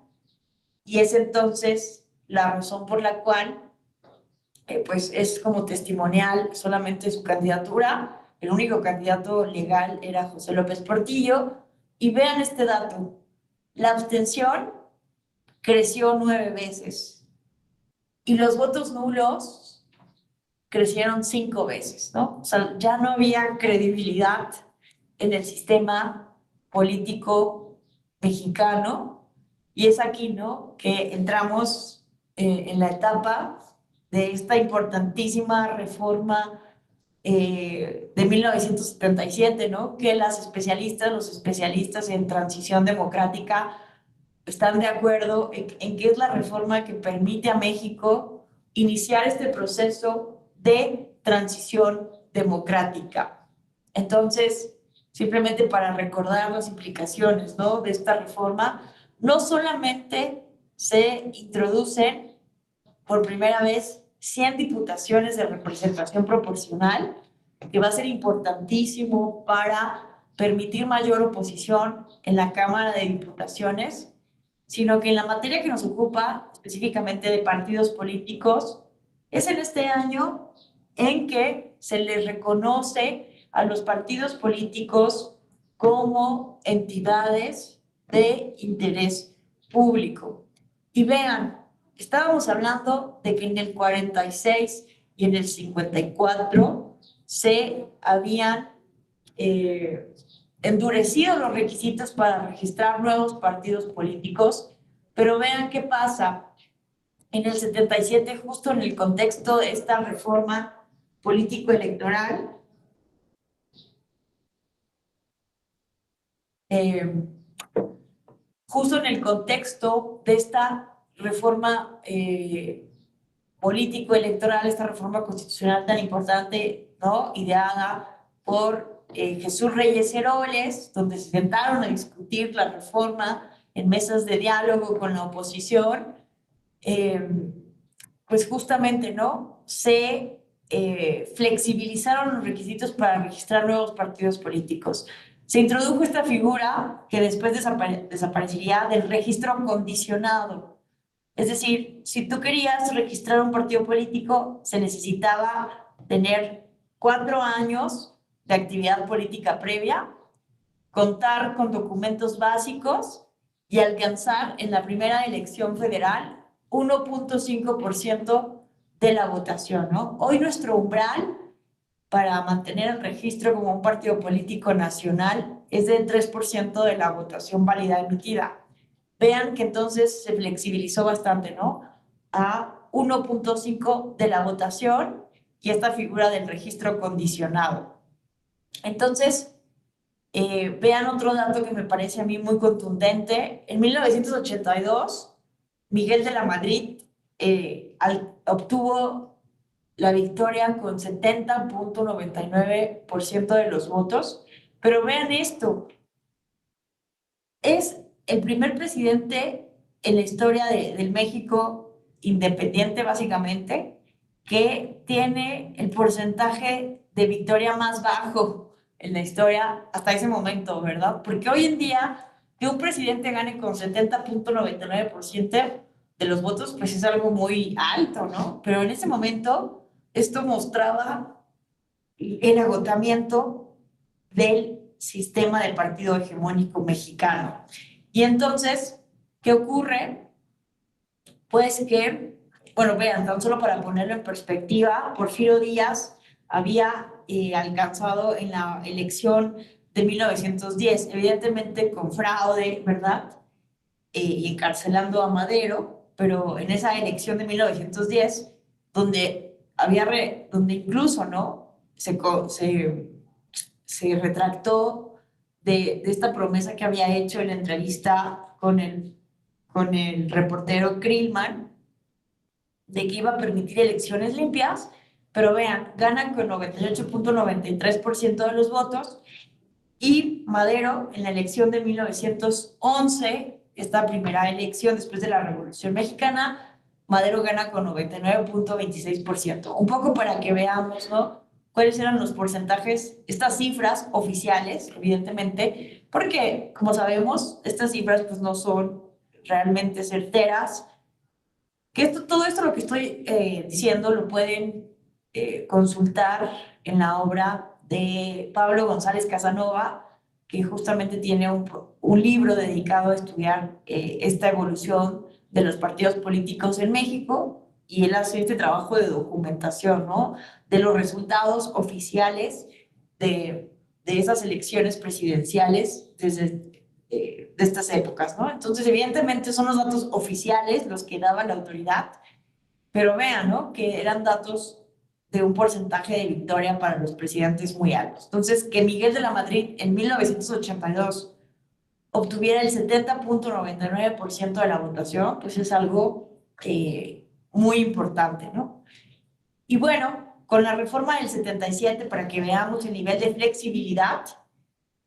y es entonces la razón por la cual pues es como testimonial solamente su candidatura. El único candidato legal era José López Portillo, y vean este dato: la abstención creció 9 veces y los votos nulos crecieron 5 veces, ¿no? O sea, ya no había credibilidad en el sistema político mexicano, y es aquí, ¿no?, que entramos en la etapa de esta importantísima reforma de 1977, ¿no?, que los especialistas en transición democrática están de acuerdo en que es la reforma que permite a México iniciar este proceso de transición democrática. Entonces, simplemente para recordar las implicaciones, ¿no?, de esta reforma, no solamente se introducen por primera vez 100 diputaciones de representación proporcional, que va a ser importantísimo para permitir mayor oposición en la Cámara de Diputaciones, sino que en la materia que nos ocupa, específicamente de partidos políticos, es en este año en que se les reconoce a los partidos políticos como entidades de interés público. Y vean, estábamos hablando de que en el 46 y en el 54 se habían endurecido los requisitos para registrar nuevos partidos políticos, pero vean qué pasa. En el 77, justo en el contexto de esta reforma político-electoral, justo en el contexto de esta reforma político-electoral, esta reforma constitucional tan importante, ¿no?, ideada por Jesús Reyes Heroles, donde se sentaron a discutir la reforma en mesas de diálogo con la oposición, pues justamente, ¿no?, se flexibilizaron los requisitos para registrar nuevos partidos políticos. Se introdujo esta figura que después desaparecería, del registro condicionado. Es decir, si tú querías registrar un partido político, se necesitaba tener 4 años de actividad política previa, contar con documentos básicos y alcanzar en la primera elección federal 1.5% de la votación, ¿no? Hoy nuestro umbral para mantener el registro como un partido político nacional es del 3% de la votación válida emitida. Vean que entonces se flexibilizó bastante, ¿no? A 1.5 de la votación y esta figura del registro condicionado. Entonces, vean otro dato que me parece a mí muy contundente. En 1982, Miguel de la Madrid obtuvo la victoria con 70.99% de los votos. Pero vean esto, es el primer presidente en la historia del México independiente, básicamente, que tiene el porcentaje de victoria más bajo en la historia hasta ese momento, ¿verdad? Porque hoy en día, que un presidente gane con 70.99% de los votos, pues es algo muy alto, ¿no? Pero en ese momento, esto mostraba el agotamiento del sistema del partido hegemónico mexicano. Y entonces, ¿qué ocurre? Pues que, bueno, vean, tan solo para ponerlo en perspectiva, Porfirio Díaz había alcanzado en la elección de 1910, evidentemente con fraude, ¿verdad? Y encarcelando a Madero, pero en esa elección de 1910, donde incluso, ¿no? Se retractó de esta promesa que había hecho en la entrevista con el reportero Krillman, de que iba a permitir elecciones limpias, pero vean, ganan con 98.93% de los votos, y Madero en la elección de 1911, esta primera elección después de la Revolución Mexicana, Madero gana con 99.26%. Un poco para que veamos, ¿no? Cuáles eran los porcentajes, estas cifras oficiales, evidentemente, porque, como sabemos, estas cifras pues no son realmente certeras. Que todo esto lo que estoy diciendo lo pueden consultar en la obra de Pablo González Casanova, que justamente tiene un libro dedicado a estudiar esta evolución de los partidos políticos en México, y él hace este trabajo de documentación, ¿no? De los resultados oficiales de esas elecciones presidenciales desde de estas épocas, ¿no? Entonces, evidentemente son los datos oficiales los que daba la autoridad, pero vean, ¿no? Que eran datos de un porcentaje de victoria para los presidentes muy altos. Entonces, que Miguel de la Madrid en 1982 obtuviera el 70.99% de la votación, pues es algo muy importante, ¿no? Y bueno, con la reforma del 77, para que veamos el nivel de flexibilidad,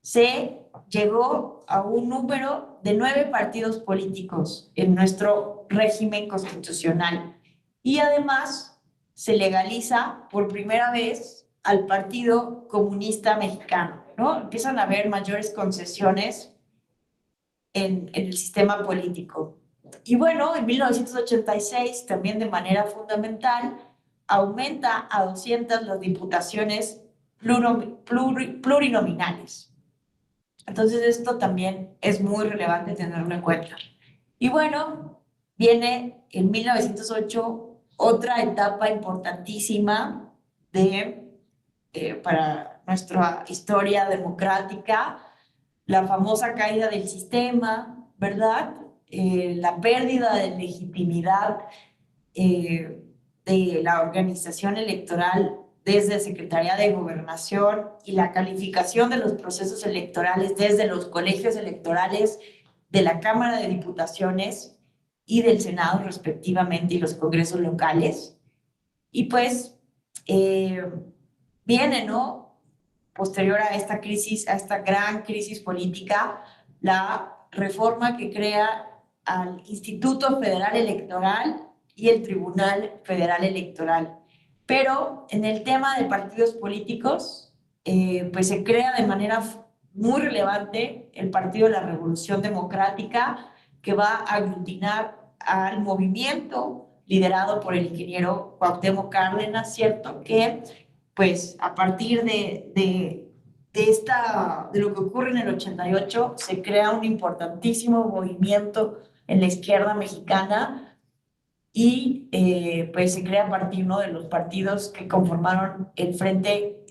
se llegó a un número de 9 partidos políticos en nuestro régimen constitucional. Y además se legaliza por primera vez al Partido Comunista Mexicano, ¿no? Empiezan a haber mayores concesiones en el sistema político. Y bueno, en 1986, también de manera fundamental, aumenta a 200 las diputaciones plurinominales. Entonces esto también es muy relevante tenerlo en cuenta. Y bueno, viene en 1908 otra etapa importantísima para nuestra historia democrática, la famosa caída del sistema, ¿verdad? La pérdida de legitimidad de la organización electoral desde Secretaría de Gobernación, y la calificación de los procesos electorales desde los colegios electorales de la Cámara de Diputaciones y del Senado respectivamente, y los congresos locales. Y pues viene, ¿no? Posterior a esta crisis, a esta gran crisis política, la reforma que crea al Instituto Federal Electoral y el Tribunal Federal Electoral. Pero en el tema de partidos políticos, pues se crea de manera muy relevante el Partido de la Revolución Democrática, que va a aglutinar al movimiento liderado por el ingeniero Cuauhtémoc Cárdenas, ¿cierto? Que pues a partir de lo que ocurre en el 88, se crea un importantísimo movimiento en la izquierda mexicana, y pues se crea a partir, ¿no? De los partidos que conformaron el Frente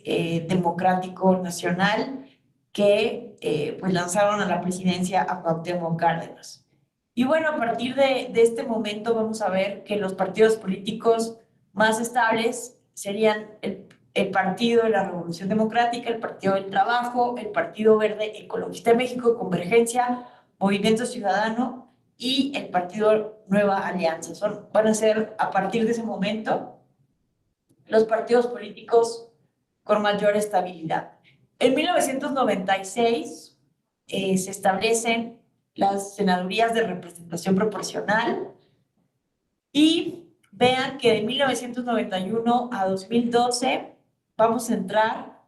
Democrático Nacional, que pues lanzaron a la presidencia a Cuauhtémoc Cárdenas. Y bueno, a partir de este momento vamos a ver que los partidos políticos más estables serían el Partido de la Revolución Democrática, el Partido del Trabajo, el Partido Verde Ecologista de México, Convergencia, Movimiento Ciudadano y el Partido Nueva Alianza. Van a ser, a partir de ese momento, los partidos políticos con mayor estabilidad. En 1996 se establecen las senadurías de representación proporcional y vean que de 1991 a 2012 vamos a entrar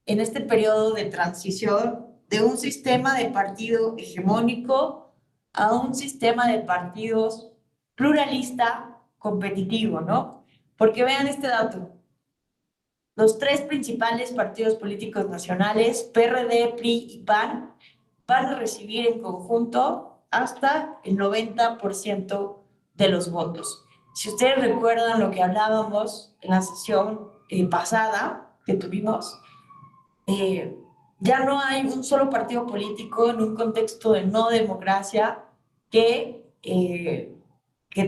en este periodo de transición de un sistema de partido hegemónico a un sistema de partidos pluralista competitivo, ¿no? Porque vean este dato. Los tres principales partidos políticos nacionales, PRD, PRI y PAN, van a recibir en conjunto hasta el 90% de los votos. Si ustedes recuerdan lo que hablábamos en la sesión pasada que tuvimos, ya no hay un solo partido político en un contexto de no democracia que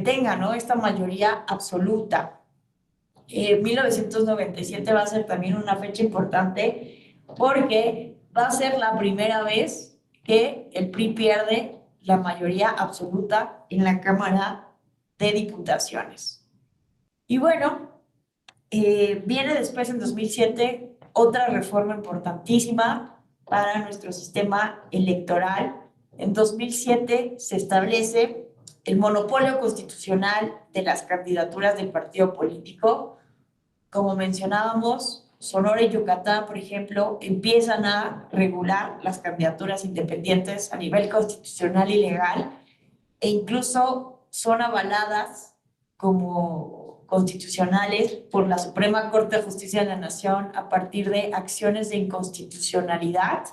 tenga, ¿no?, esta mayoría absoluta. 1997 va a ser también una fecha importante porque va a ser la primera vez que el PRI pierde la mayoría absoluta en la Cámara de Diputaciones. Y bueno, viene después en 2007 otra reforma importantísima para nuestro sistema electoral. En 2007 se establece el monopolio constitucional de las candidaturas del partido político. Como mencionábamos, Sonora y Yucatán, por ejemplo, empiezan a regular las candidaturas independientes a nivel constitucional y legal, e incluso son avaladas como constitucionales por la Suprema Corte de Justicia de la Nación a partir de acciones de inconstitucionalidad.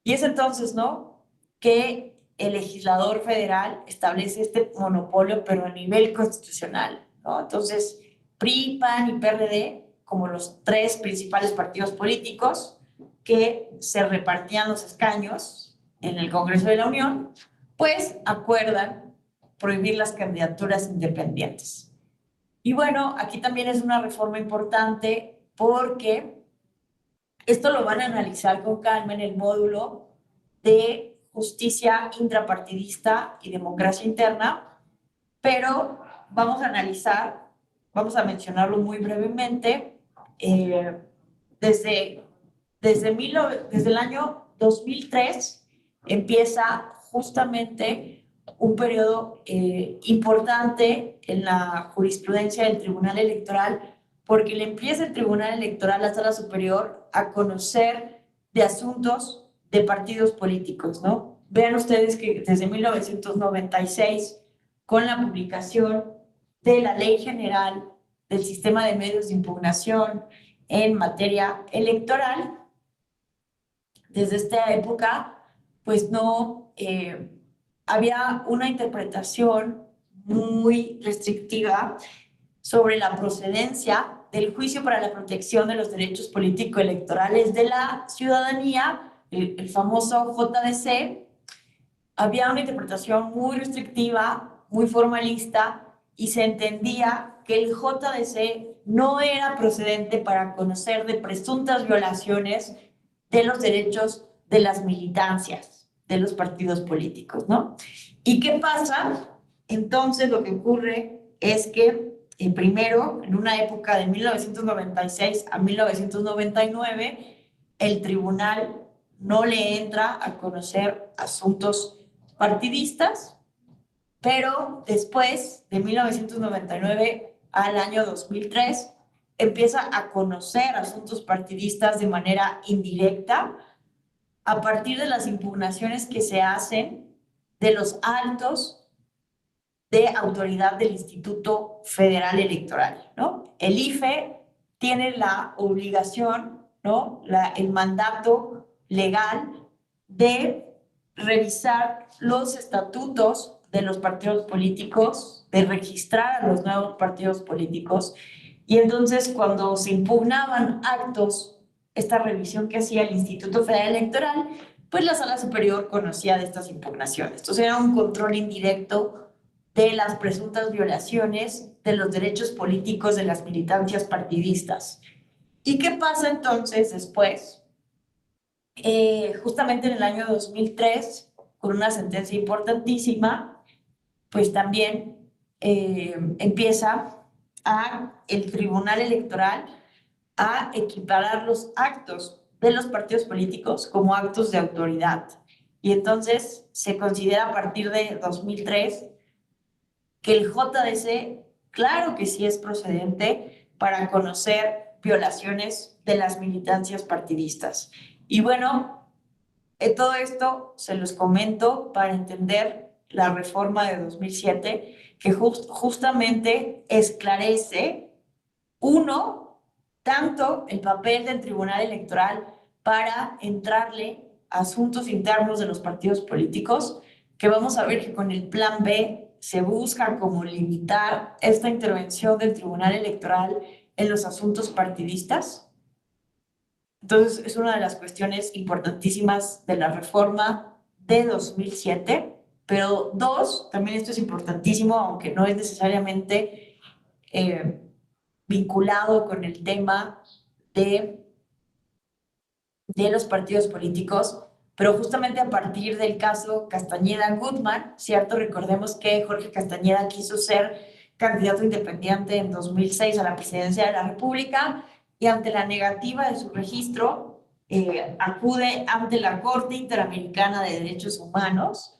Y es entonces, ¿no?, que el legislador federal establece este monopolio, pero a nivel constitucional, ¿no? Entonces, PRI, PAN y PRD, como los tres principales partidos políticos que se repartían los escaños en el Congreso de la Unión, pues acuerdan prohibir las candidaturas independientes. Y bueno, aquí también es una reforma importante porque esto lo van a analizar con calma en el módulo de justicia intrapartidista y democracia interna, pero vamos a analizar, vamos a mencionarlo muy brevemente, desde el año 2003 empieza justamente un periodo importante en la jurisprudencia del Tribunal Electoral, porque le empieza el Tribunal Electoral, la Sala Superior, a conocer de asuntos de partidos políticos, ¿no? Vean ustedes que desde 1996, con la publicación de la Ley General del Sistema de Medios de Impugnación en materia electoral, desde esta época, pues no había una interpretación muy restrictiva sobre la procedencia del juicio para la protección de los derechos político-electorales de la ciudadanía, el famoso JDC. Había una interpretación muy restrictiva, muy formalista, y se entendía que el JDC no era procedente para conocer de presuntas violaciones de los derechos de las militancias de los partidos políticos, ¿no? ¿Y qué pasa? Entonces lo que ocurre es que primero, en una época de 1996 a 1999, el tribunal no le entra a conocer asuntos partidistas, pero después de 1999 al año 2003 empieza a conocer asuntos partidistas de manera indirecta a partir de las impugnaciones que se hacen de los actos de autoridad del Instituto Federal Electoral, ¿no? El IFE tiene la obligación, ¿no?, el mandato legal de revisar los estatutos de los partidos políticos, de registrar a los nuevos partidos políticos, y entonces cuando se impugnaban actos esta revisión que hacía el Instituto Federal Electoral, pues la Sala Superior conocía de estas impugnaciones. Entonces era un control indirecto de las presuntas violaciones de los derechos políticos de las militancias partidistas. ¿Y qué pasa entonces después? Justamente en el año 2003, con una sentencia importantísima, pues también empieza el Tribunal Electoral a equiparar los actos de los partidos políticos como actos de autoridad. Y entonces se considera a partir de 2003 que el JDC, claro que sí es procedente para conocer violaciones de las militancias partidistas. Y bueno, todo esto se los comento para entender la reforma de 2007, que justamente esclarece, uno, tanto el papel del Tribunal Electoral para entrarle a asuntos internos de los partidos políticos, que vamos a ver que con el Plan B se busca como limitar esta intervención del Tribunal Electoral en los asuntos partidistas. Entonces, es una de las cuestiones importantísimas de la reforma de 2007, pero dos, también esto es importantísimo, aunque no es necesariamente vinculado con el tema de los partidos políticos, pero justamente a partir del caso Castañeda-Gutmann, ¿cierto? Recordemos que Jorge Castañeda quiso ser candidato independiente en 2006 a la presidencia de la República y ante la negativa de su registro, acude ante la Corte Interamericana de Derechos Humanos,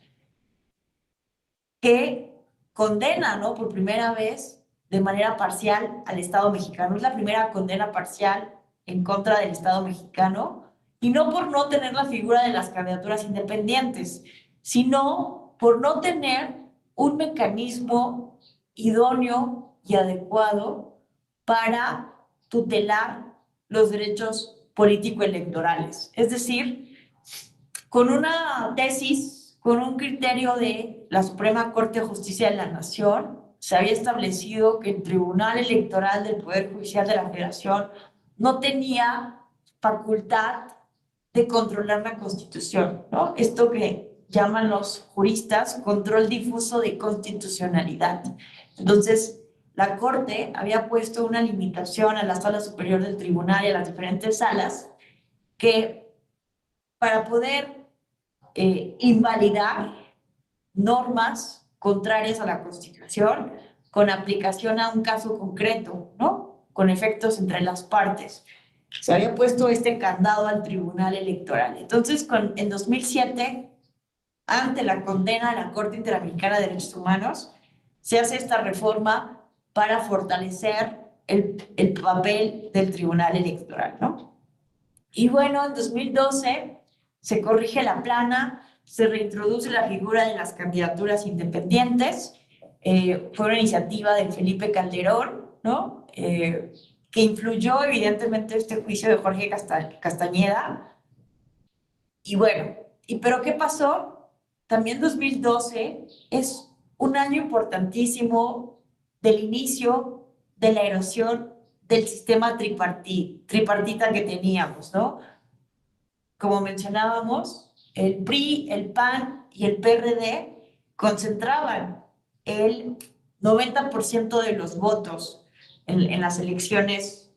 que condena, ¿no?, por primera vez de manera parcial al Estado mexicano. Es la primera condena parcial en contra del Estado mexicano, y no por no tener la figura de las candidaturas independientes, sino por no tener un mecanismo idóneo y adecuado para tutelar los derechos político-electorales. Es decir, con una tesis, con un criterio de la Suprema Corte de Justicia de la Nación, se había establecido que el Tribunal Electoral del Poder Judicial de la Federación no tenía facultad de controlar la Constitución, ¿no? Esto que llaman los juristas control difuso de constitucionalidad. Entonces, la Corte había puesto una limitación a la Sala Superior del Tribunal y a las diferentes salas que para poder invalidar normas contrarias a la Constitución con aplicación a un caso concreto, ¿no?, con efectos entre las partes, se había puesto este candado al Tribunal Electoral. Entonces, en 2007, ante la condena de la Corte Interamericana de Derechos Humanos, se hace esta reforma para fortalecer el papel del Tribunal Electoral, ¿no? Y bueno, en 2012 se corrige la plana, se reintroduce la figura de las candidaturas independientes. Fue una iniciativa de Felipe Calderón, ¿no?, que influyó evidentemente este juicio de Jorge Castañeda. Y bueno, ¿pero qué pasó? También 2012 es un año importantísimo del inicio de la erosión del sistema tripartita que teníamos, ¿no? Como mencionábamos, el PRI, el PAN y el PRD concentraban el 90% de los votos en las elecciones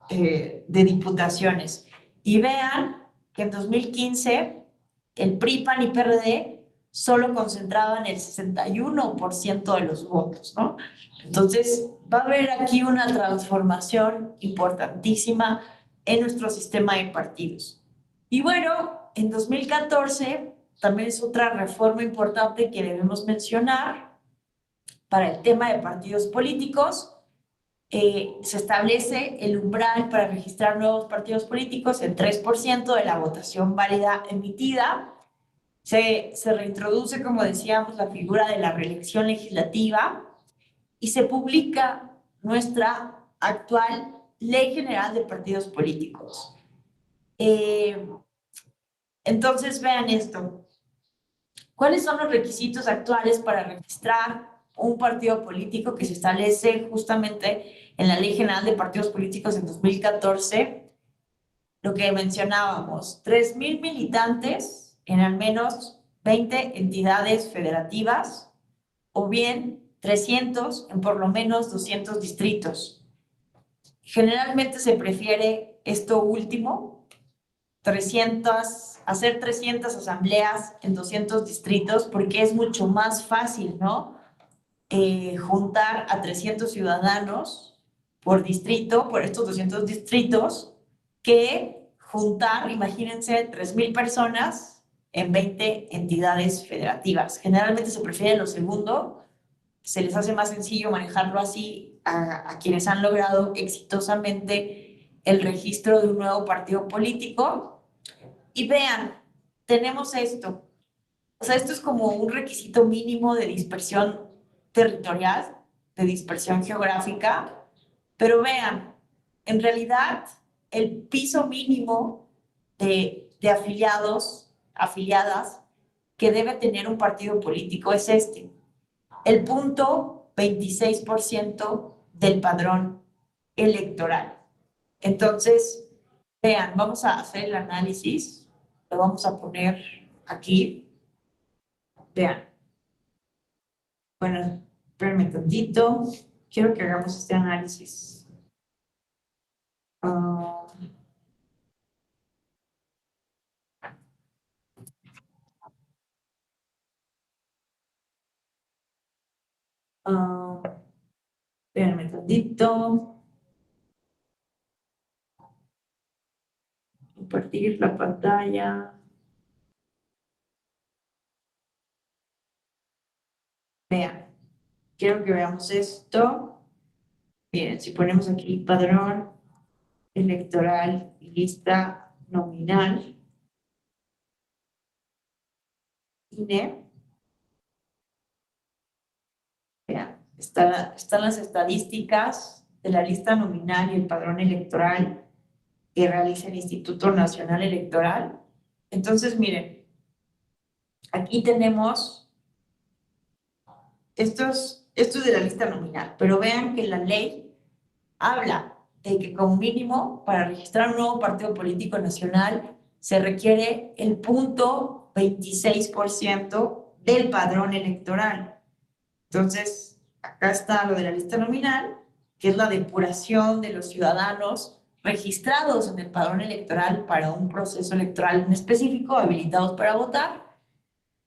de diputaciones. Y vean que en 2015 el PRI, PAN y PRD solo concentraban el 61% de los votos, ¿no? Entonces, va a haber aquí una transformación importantísima en nuestro sistema de partidos. Y bueno, en 2014 también es otra reforma importante que debemos mencionar para el tema de partidos políticos. Se establece el umbral para registrar nuevos partidos políticos en 3% de la votación válida emitida. Se reintroduce, como decíamos, la figura de la reelección legislativa y se publica nuestra actual Ley General de Partidos Políticos. Entonces, vean esto. ¿Cuáles son los requisitos actuales para registrar un partido político que se establece justamente en la Ley General de Partidos Políticos en 2014? lo que mencionábamos, 3,000 militantes en al menos 20 entidades federativas o bien 300 en por lo menos 200 distritos. Generalmente se prefiere esto último, hacer 300 asambleas en 200 distritos porque es mucho más fácil, ¿no? Juntar a 300 ciudadanos por distrito, por estos 200 distritos, que juntar, imagínense, 3,000 personas en 20 entidades federativas. Generalmente se prefiere lo segundo, se les hace más sencillo manejarlo así a quienes han logrado exitosamente el registro de un nuevo partido político. Y vean, tenemos esto. O sea, esto es como un requisito mínimo de dispersión territorial, de dispersión geográfica, pero vean, en realidad el piso mínimo de afiliados, afiliadas, que debe tener un partido político es este, el punto 26% del padrón electoral. Entonces, vean, vamos a hacer el análisis, lo vamos a poner aquí, vean. Bueno, espérenme tantito. Quiero que hagamos este análisis. Ah, ah, espérenme tantito. Compartir la pantalla. Vean, quiero que veamos esto. Miren, si ponemos aquí padrón electoral y lista nominal, INE, vean, están las estadísticas de la lista nominal y el padrón electoral que realiza el Instituto Nacional Electoral. Entonces, miren, aquí tenemos, esto es de la lista nominal, pero vean que la ley habla de que como mínimo para registrar un nuevo partido político nacional se requiere el punto 26% del padrón electoral. Entonces, acá está lo de la lista nominal, que es la depuración de los ciudadanos registrados en el padrón electoral para un proceso electoral en específico, habilitados para votar,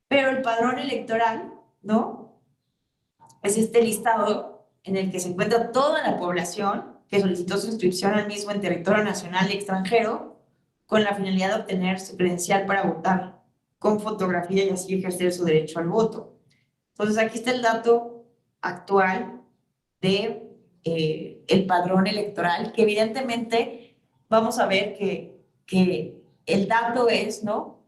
pero el padrón electoral, ¿no? Es este listado en el que se encuentra toda la población que solicitó su inscripción al mismo en territorio nacional y extranjero con la finalidad de obtener su credencial para votar con fotografía y así ejercer su derecho al voto. Entonces aquí está el dato actual de el padrón electoral, que evidentemente vamos a ver que el dato es, ¿no?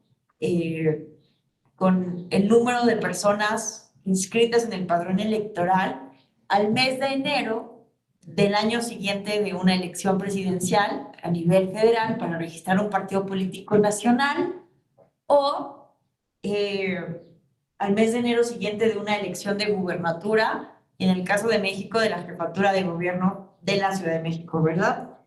Con el número de personas inscritas en el padrón electoral al mes de enero del año siguiente de una elección presidencial a nivel federal para registrar un partido político nacional o al mes de enero siguiente de una elección de gubernatura y en el caso de México de la jefatura de gobierno de la Ciudad de México, ¿verdad?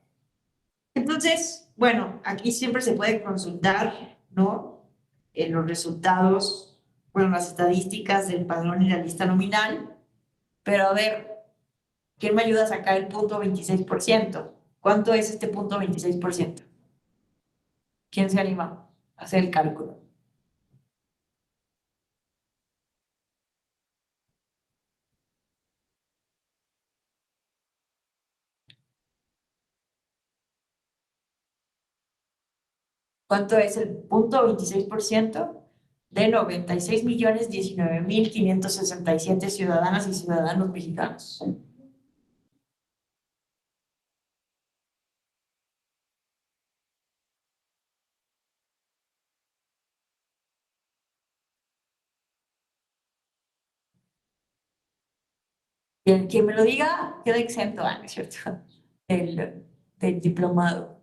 Entonces, bueno, aquí siempre se puede consultar, ¿no? Los resultados, bueno, las estadísticas del padrón y la lista nominal, pero a ver, ¿quién me ayuda a sacar el punto 26%? ¿Cuánto es este punto 26%? ¿Quién se anima a hacer el cálculo? ¿Cuánto es el punto 26% de 96,19,567 ciudadanas y ciudadanos mexicanos? Y el que me lo diga queda exento, ¿no es cierto? Del diplomado.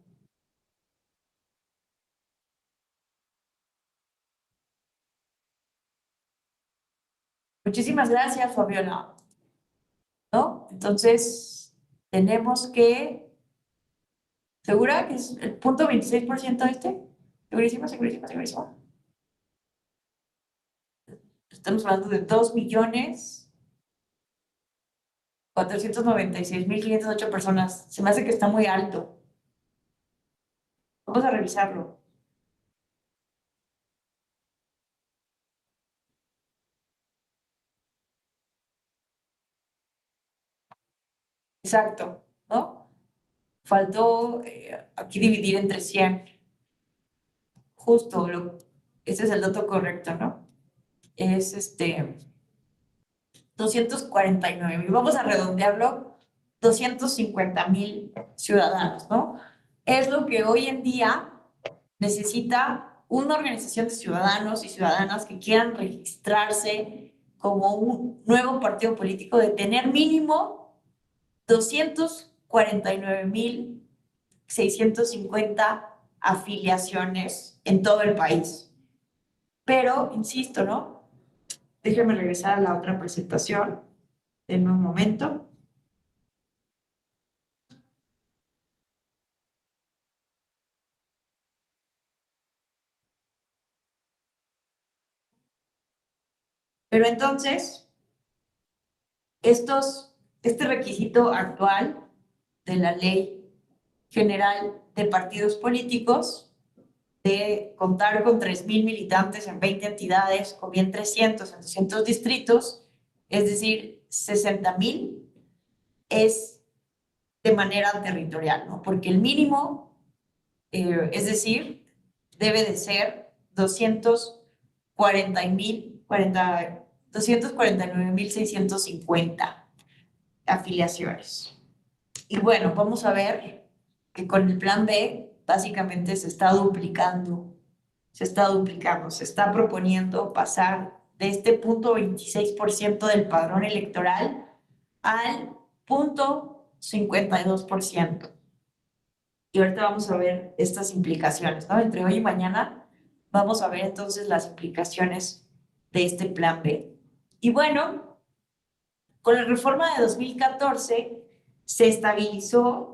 Muchísimas gracias, Fabiola. ¿No? Entonces, tenemos que ¿Segura que es el 0.26% este? Segurísima, segurísima, segurísima. Estamos hablando de 2.496.508 personas. Se me hace que está muy alto. Vamos a revisarlo. Exacto, ¿no? Faltó aquí dividir entre 100. Justo, ese es el dato correcto, ¿no? Es 249.000. Vamos a redondearlo, 250.000 ciudadanos, ¿no? Es lo que hoy en día necesita una organización de ciudadanos y ciudadanas que quieran registrarse como un nuevo partido político, de tener mínimo 249.650 afiliaciones en todo el país. Pero, insisto, ¿no? Déjenme regresar a la otra presentación en un momento. Pero entonces, este requisito actual de la Ley General de Partidos Políticos, de contar con 3.000 militantes en 20 entidades o bien 300 en 200 distritos, es decir, 60.000, es de manera territorial, ¿no? Porque el mínimo, es decir, debe de ser 249.650 afiliaciones. Y bueno, vamos a ver que con el plan B básicamente se está duplicando, se está proponiendo pasar de este 0.26% del padrón electoral al 0.52%. Y ahorita vamos a ver estas implicaciones, ¿no? Entre hoy y mañana vamos a ver entonces las implicaciones de este plan B. Y bueno, con la reforma de 2014 se estabilizó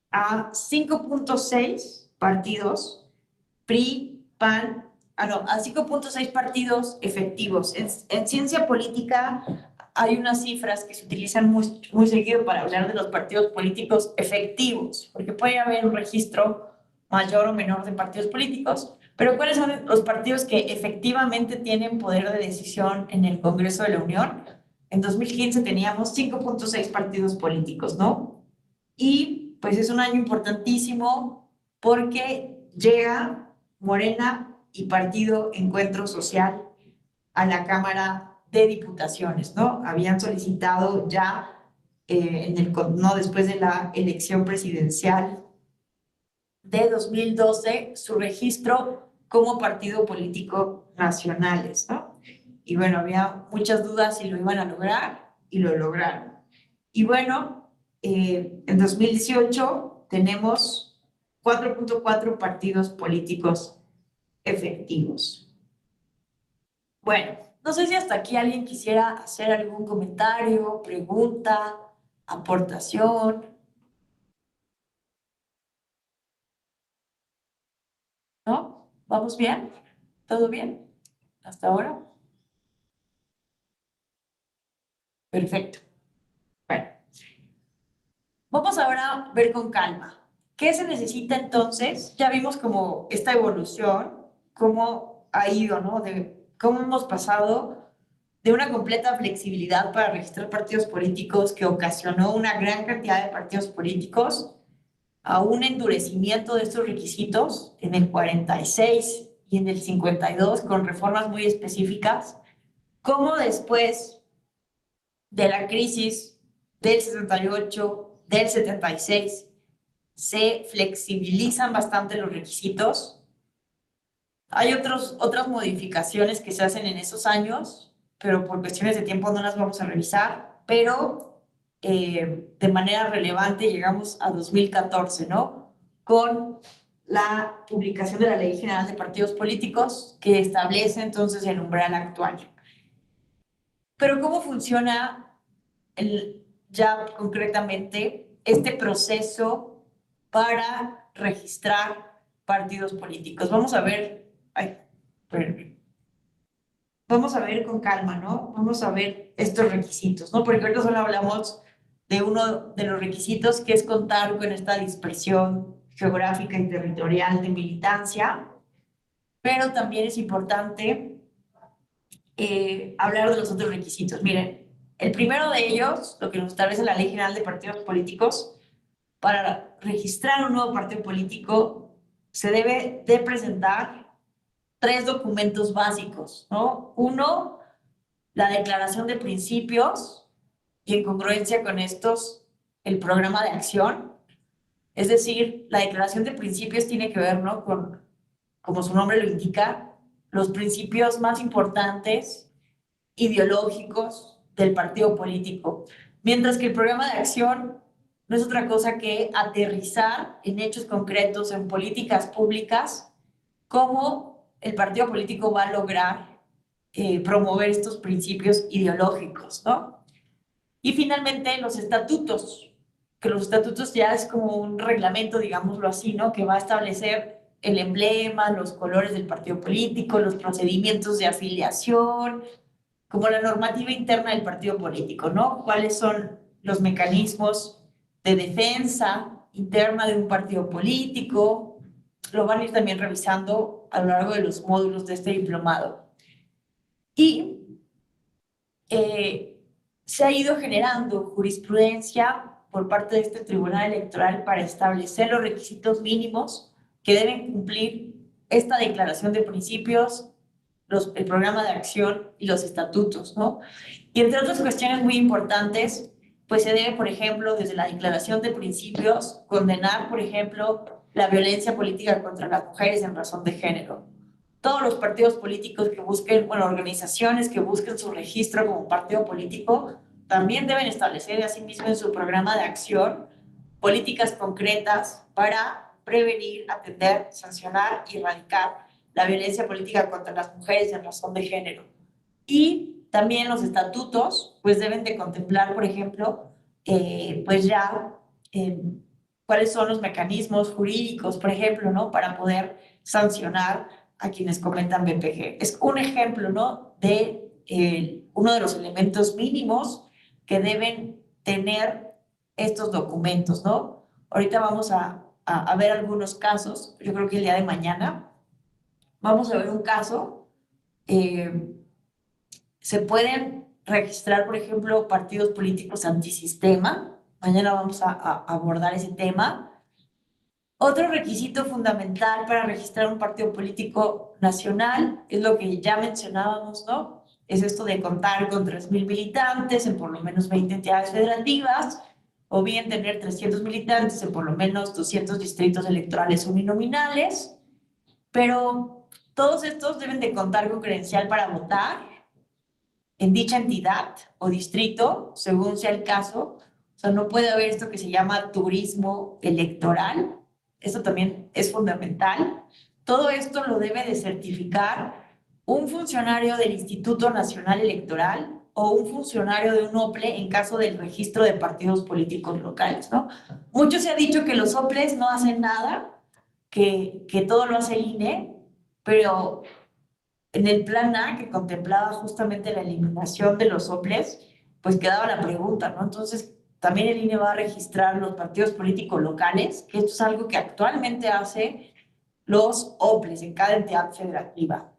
a 5.6 partidos, PRI, PAN, a 5.6 partidos efectivos. En ciencia política hay unas cifras que se utilizan muy, muy seguido para hablar de los partidos políticos efectivos, porque puede haber un registro mayor o menor de partidos políticos, pero ¿cuáles son los partidos que efectivamente tienen poder de decisión en el Congreso de la Unión? En 2015 teníamos 5.6 partidos políticos, ¿no? Y pues es un año importantísimo porque llega Morena y Partido Encuentro Social a la Cámara de Diputaciones, ¿no? Habían solicitado ya, no, después de la elección presidencial de 2012, su registro como partido político nacionales, ¿no? Y bueno, había muchas dudas si lo iban a lograr y lo lograron. Y bueno, en 2018 tenemos 4.4 partidos políticos efectivos. Bueno, no sé si hasta aquí alguien quisiera hacer algún comentario, pregunta, aportación. ¿No? ¿Vamos bien? ¿Todo bien? ¿Hasta ahora? Perfecto. Bueno, vamos ahora a ver con calma. ¿Qué se necesita entonces? Ya vimos como esta evolución, cómo ha ido, ¿no? De cómo hemos pasado de una completa flexibilidad para registrar partidos políticos que ocasionó una gran cantidad de partidos políticos a un endurecimiento de estos requisitos en el 46 y en el 52 con reformas muy específicas, como después de la crisis del 68, del 76, se flexibilizan bastante los requisitos. Hay otras modificaciones que se hacen en esos años, pero por cuestiones de tiempo no las vamos a revisar, pero de manera relevante llegamos a 2014, ¿no? Con la publicación de la Ley General de Partidos Políticos que establece entonces el umbral actual. Pero ¿cómo funciona ya concretamente este proceso para registrar partidos políticos. Vamos a ver, vamos a ver con calma, ¿no? Vamos a ver estos requisitos, ¿no? Porque ahorita solo hablamos de uno de los requisitos, que es contar con esta dispersión geográfica y territorial de militancia, pero también es importante hablar de los otros requisitos. Miren, el primero de ellos, lo que nos establece la Ley General de Partidos Políticos, para registrar un nuevo partido político se debe de presentar 3 documentos básicos, ¿no? Uno, la declaración de principios, y en congruencia con estos, el programa de acción. Es decir, la declaración de principios tiene que ver, ¿no?, con, como su nombre lo indica, los principios más importantes, ideológicos del partido político. Mientras que el programa de acción no es otra cosa que aterrizar en hechos concretos, en políticas públicas, cómo el partido político va a lograr promover estos principios ideológicos, ¿no? Y finalmente los estatutos, que los estatutos ya es como un reglamento, digámoslo así, ¿no?, que va a establecer el emblema, los colores del partido político, los procedimientos de afiliación, como la normativa interna del partido político, ¿no? ¿Cuáles son los mecanismos de defensa interna de un partido político? Lo van a ir también revisando a lo largo de los módulos de este diplomado. Y se ha ido generando jurisprudencia por parte de este Tribunal Electoral para establecer los requisitos mínimos que deben cumplir esta declaración de principios, el programa de acción y los estatutos, ¿no? Y entre otras cuestiones muy importantes, pues se debe, por ejemplo, desde la declaración de principios, condenar, por ejemplo, la violencia política contra las mujeres en razón de género. Todos los partidos políticos que busquen, bueno, organizaciones que busquen su registro como partido político, también deben establecer asimismo en su programa de acción políticas concretas para prevenir, atender, sancionar y erradicar la violencia política contra las mujeres en razón de género. Y también los estatutos, pues deben de contemplar, por ejemplo, pues ya cuáles son los mecanismos jurídicos, por ejemplo, ¿no?, para poder sancionar a quienes cometan BPG. Es un ejemplo, ¿no?, de uno de los elementos mínimos que deben tener estos documentos, ¿no? Ahorita vamos a ver algunos casos. Yo creo que el día de mañana vamos a ver un caso. Se pueden registrar, por ejemplo, partidos políticos antisistema. Mañana vamos a abordar ese tema. Otro requisito fundamental para registrar un partido político nacional es lo que ya mencionábamos, ¿no? Es esto de contar con 3,000 militantes en por lo menos 20 entidades federativas, o bien tener 300 militantes en por lo menos 200 distritos electorales uninominales, pero todos estos deben de contar con credencial para votar en dicha entidad o distrito, según sea el caso. O sea, no puede haber esto que se llama turismo electoral. Esto también es fundamental. Todo esto lo debe de certificar un funcionario del Instituto Nacional Electoral o un funcionario de un OPLE en caso del registro de partidos políticos locales, ¿no? Mucho se ha dicho que los OPLEs no hacen nada, que todo lo hace el INE, pero en el plan A, que contemplaba justamente la eliminación de los OPLEs, pues quedaba la pregunta, ¿no? Entonces, también el INE va a registrar los partidos políticos locales, que esto es algo que actualmente hace los OPLEs en cada entidad federativa.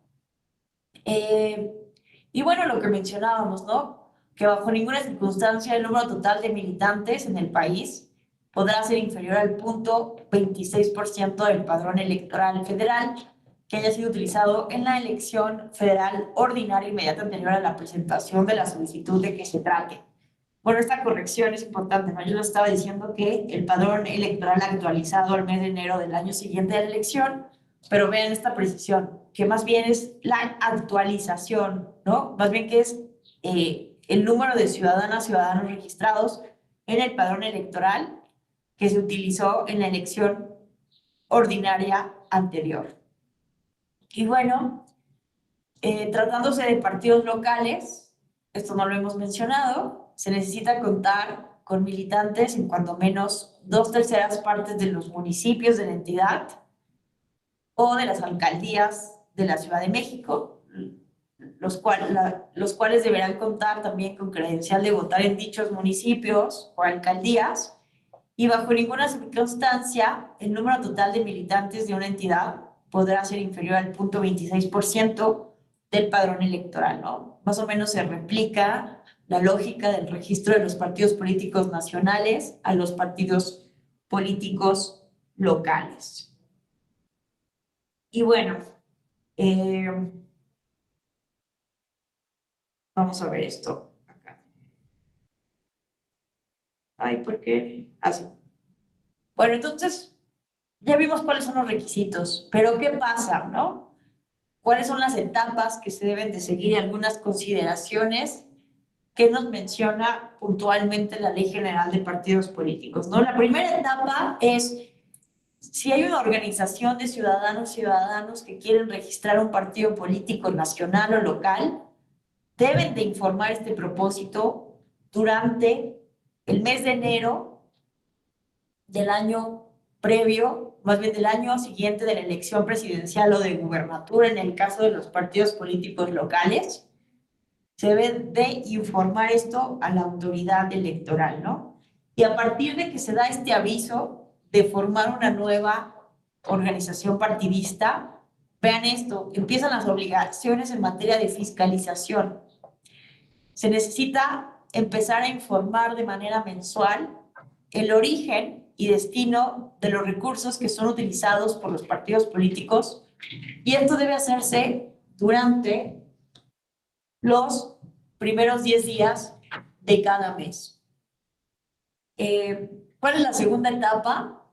Y bueno, lo que mencionábamos, ¿no?, que bajo ninguna circunstancia el número total de militantes en el país podrá ser inferior al 0.26% del padrón electoral federal que haya sido utilizado en la elección federal ordinaria inmediata anterior a la presentación de la solicitud de que se trate. Bueno, esta corrección es importante, ¿no? Yo les estaba diciendo que el padrón electoral actualizado al mes de enero del año siguiente de la elección, pero vean esta precisión, que más bien es la actualización, ¿no? Más bien que es el número de ciudadanos registrados en el padrón electoral que se utilizó en la elección ordinaria anterior. Y bueno, tratándose de partidos locales, esto no lo hemos mencionado, se necesita contar con militantes en cuando menos 2/3 partes de los municipios de la entidad o de las alcaldías de la Ciudad de México, los cuales deberán contar también con credencial de votar en dichos municipios o alcaldías, y bajo ninguna circunstancia el número total de militantes de una entidad podrá ser inferior al 0.26% del padrón electoral, ¿no? Más o menos se replica la lógica del registro de los partidos políticos nacionales a los partidos políticos locales. Y bueno, vamos a ver esto acá. Ay, ¿por qué? Así. Bueno, entonces ya vimos cuáles son los requisitos, pero ¿qué pasa, no? ¿Cuáles son las etapas que se deben de seguir y algunas consideraciones que nos menciona puntualmente la Ley General de Partidos Políticos, ¿no? La primera etapa es, si hay una organización de ciudadanos que quieren registrar un partido político nacional o local, deben de informar este propósito durante el mes de enero del año previo, más bien del año siguiente de la elección presidencial o de gubernatura, en el caso de los partidos políticos locales. Se debe de informar esto a la autoridad electoral, ¿no? Y a partir de que se da este aviso de formar una nueva organización partidista, vean esto, empiezan las obligaciones en materia de fiscalización. Se necesita empezar a informar de manera mensual el origen y destino de los recursos que son utilizados por los partidos políticos, y esto debe hacerse durante los primeros 10 días de cada mes. ¿Cuál es la segunda etapa?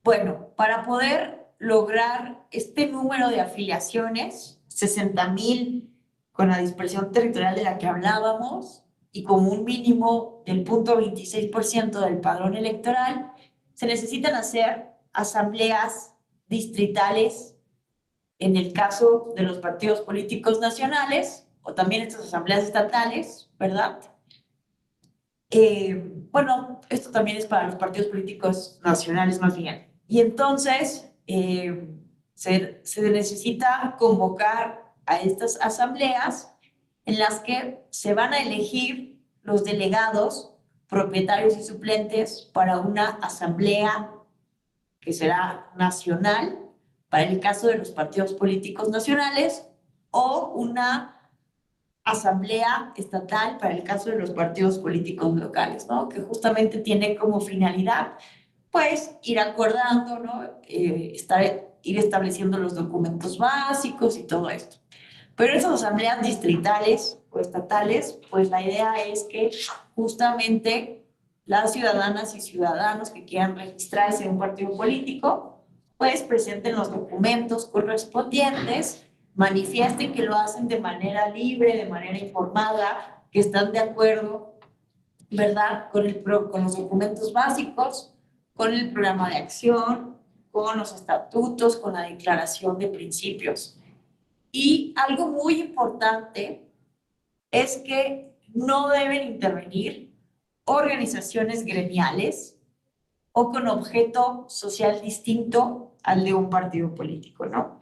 Bueno, para poder lograr este número de afiliaciones, 60,000 con la dispersión territorial de la que hablábamos y como un mínimo del 0.26% del padrón electoral, se necesitan hacer asambleas distritales en el caso de los partidos políticos nacionales, o también estas asambleas estatales, ¿verdad? Bueno, esto también es para los partidos políticos nacionales más bien. Y entonces se necesita convocar a estas asambleas en las que se van a elegir los delegados, propietarios y suplentes para una asamblea que será nacional para el caso de los partidos políticos nacionales, o una asamblea estatal para el caso de los partidos políticos locales, ¿no? Que justamente tiene como finalidad, pues, ir acordando, ¿no? Ir estableciendo los documentos básicos y todo esto. Pero esas asambleas distritales o estatales, pues la idea es que justamente las ciudadanas y ciudadanos que quieran registrarse en un partido político, pues presenten los documentos correspondientes, manifiesten que lo hacen de manera libre, de manera informada, que están de acuerdo, ¿verdad?, con los documentos básicos, con el programa de acción, con los estatutos, con la declaración de principios. Y algo muy importante es que no deben intervenir organizaciones gremiales o con objeto social distinto al de un partido político, ¿no?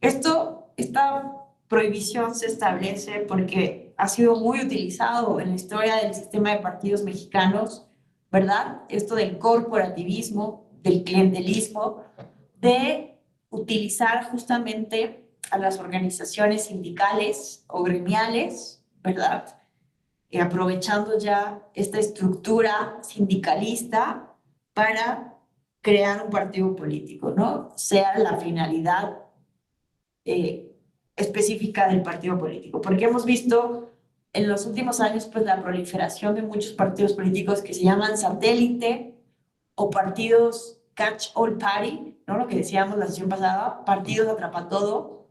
Esta prohibición se establece porque ha sido muy utilizado en la historia del sistema de partidos mexicanos, ¿verdad? Esto del corporativismo, del clientelismo, de utilizar justamente a las organizaciones sindicales o gremiales, ¿verdad? Aprovechando ya esta estructura sindicalista para crear un partido político, ¿no? Sea la finalidad específica del partido político. Porque hemos visto en los últimos años, pues, la proliferación de muchos partidos políticos que se llaman satélite o partidos catch all party, ¿no? Lo que decíamos la sesión pasada, partidos atrapatodo,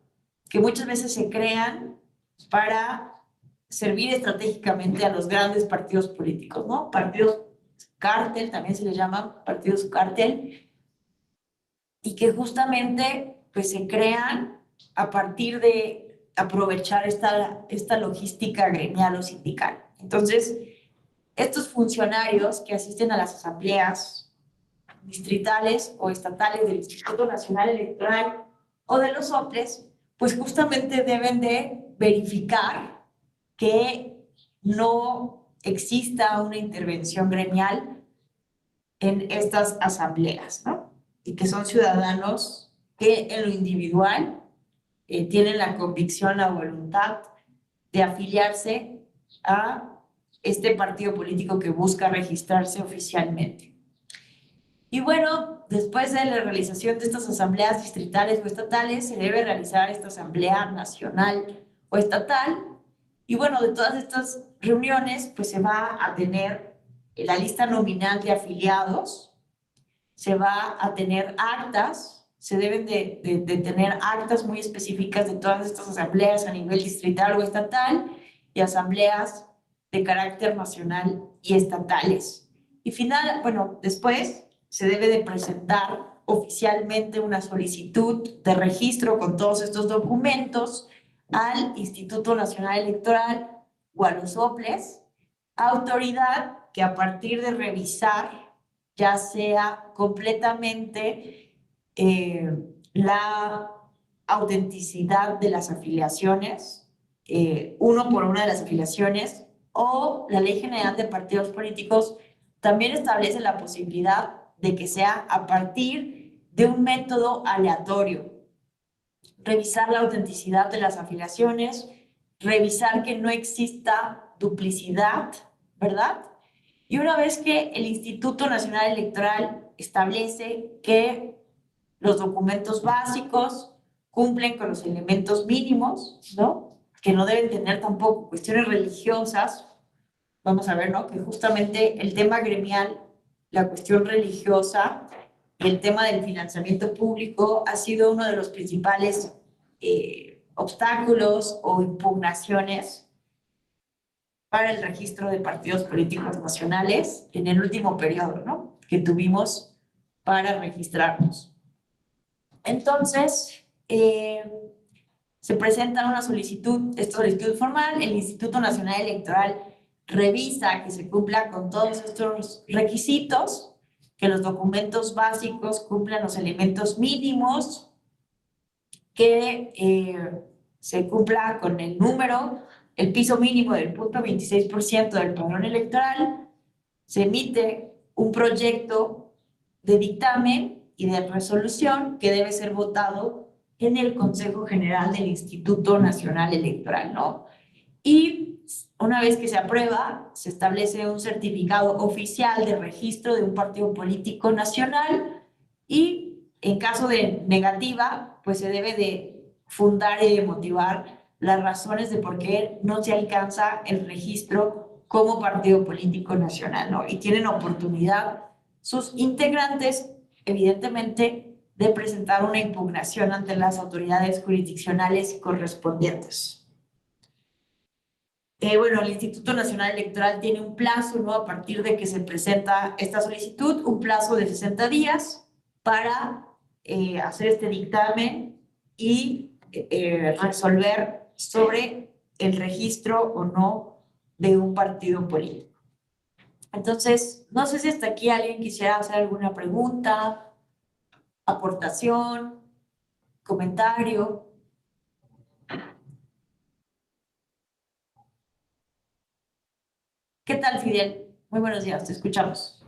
que muchas veces se crean para servir estratégicamente a los grandes partidos políticos, ¿no? Partidos cártel, también se les llaman partidos cártel, y que justamente, pues, se crean a partir de aprovechar esta logística gremial o sindical. Entonces, estos funcionarios que asisten a las asambleas distritales o estatales del Instituto Nacional Electoral o de los OPLES, pues justamente deben de verificar que no exista una intervención gremial en estas asambleas, ¿no? Y que son ciudadanos que en lo individual tienen la convicción, la voluntad de afiliarse a este partido político que busca registrarse oficialmente. Y bueno, después de la realización de estas asambleas distritales o estatales, se debe realizar esta asamblea nacional o estatal. Y bueno, de todas estas reuniones, pues se va a tener la lista nominal de afiliados, se va a tener actas, se deben de tener actas muy específicas de todas estas asambleas a nivel distrital o estatal y asambleas de carácter nacional y estatales. Y después se debe de presentar oficialmente una solicitud de registro con todos estos documentos al Instituto Nacional Electoral o a los OPLES, autoridad que a partir de revisar ya sea completamente la autenticidad de las afiliaciones, uno por una de las afiliaciones, o la Ley General de Partidos Políticos también establece la posibilidad de que sea a partir de un método aleatorio. Revisar la autenticidad de las afiliaciones, revisar que no exista duplicidad, ¿verdad? Y una vez que el Instituto Nacional Electoral establece que los documentos básicos cumplen con los elementos mínimos, ¿no? Que no deben tener tampoco cuestiones religiosas. Vamos a ver, ¿no? Que justamente el tema gremial, la cuestión religiosa y el tema del financiamiento público ha sido uno de los principales obstáculos o impugnaciones para el registro de partidos políticos nacionales en el último periodo, ¿no? Que tuvimos para registrarnos. Entonces, se presenta una solicitud, esta solicitud formal, el Instituto Nacional Electoral revisa que se cumpla con todos estos requisitos, que los documentos básicos cumplan los elementos mínimos, que se cumpla con el número, el piso mínimo del 0.26% del padrón electoral, se emite un proyecto de dictamen y de resolución que debe ser votado en el Consejo General del Instituto Nacional Electoral, ¿no? Y una vez que se aprueba, se establece un certificado oficial de registro de un partido político nacional y en caso de negativa, pues se debe de fundar y de motivar las razones de por qué no se alcanza el registro como partido político nacional, ¿no? Y tienen oportunidad sus integrantes, evidentemente, de presentar una impugnación ante las autoridades jurisdiccionales correspondientes. El Instituto Nacional Electoral tiene un plazo, ¿no? A partir de que se presenta esta solicitud, un plazo de 60 días para hacer este dictamen y resolver sobre el registro o no de un partido político. Entonces, no sé si hasta aquí alguien quisiera hacer alguna pregunta, aportación, comentario. ¿Qué tal, Fidel? Muy buenos días, te escuchamos.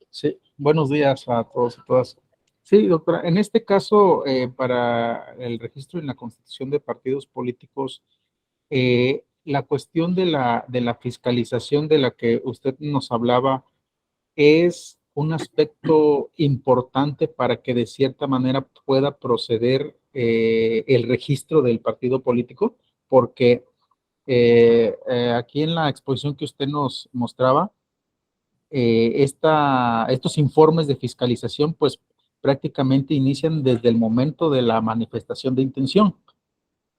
Sí, buenos días a todos y todas. Sí, doctora, en este caso, para el registro en la constitución de partidos políticos, la cuestión de la fiscalización de la que usted nos hablaba es un aspecto importante para que de cierta manera pueda proceder el registro del partido político, porque aquí en la exposición que usted nos mostraba, estos informes de fiscalización pues prácticamente inician desde el momento de la manifestación de intención.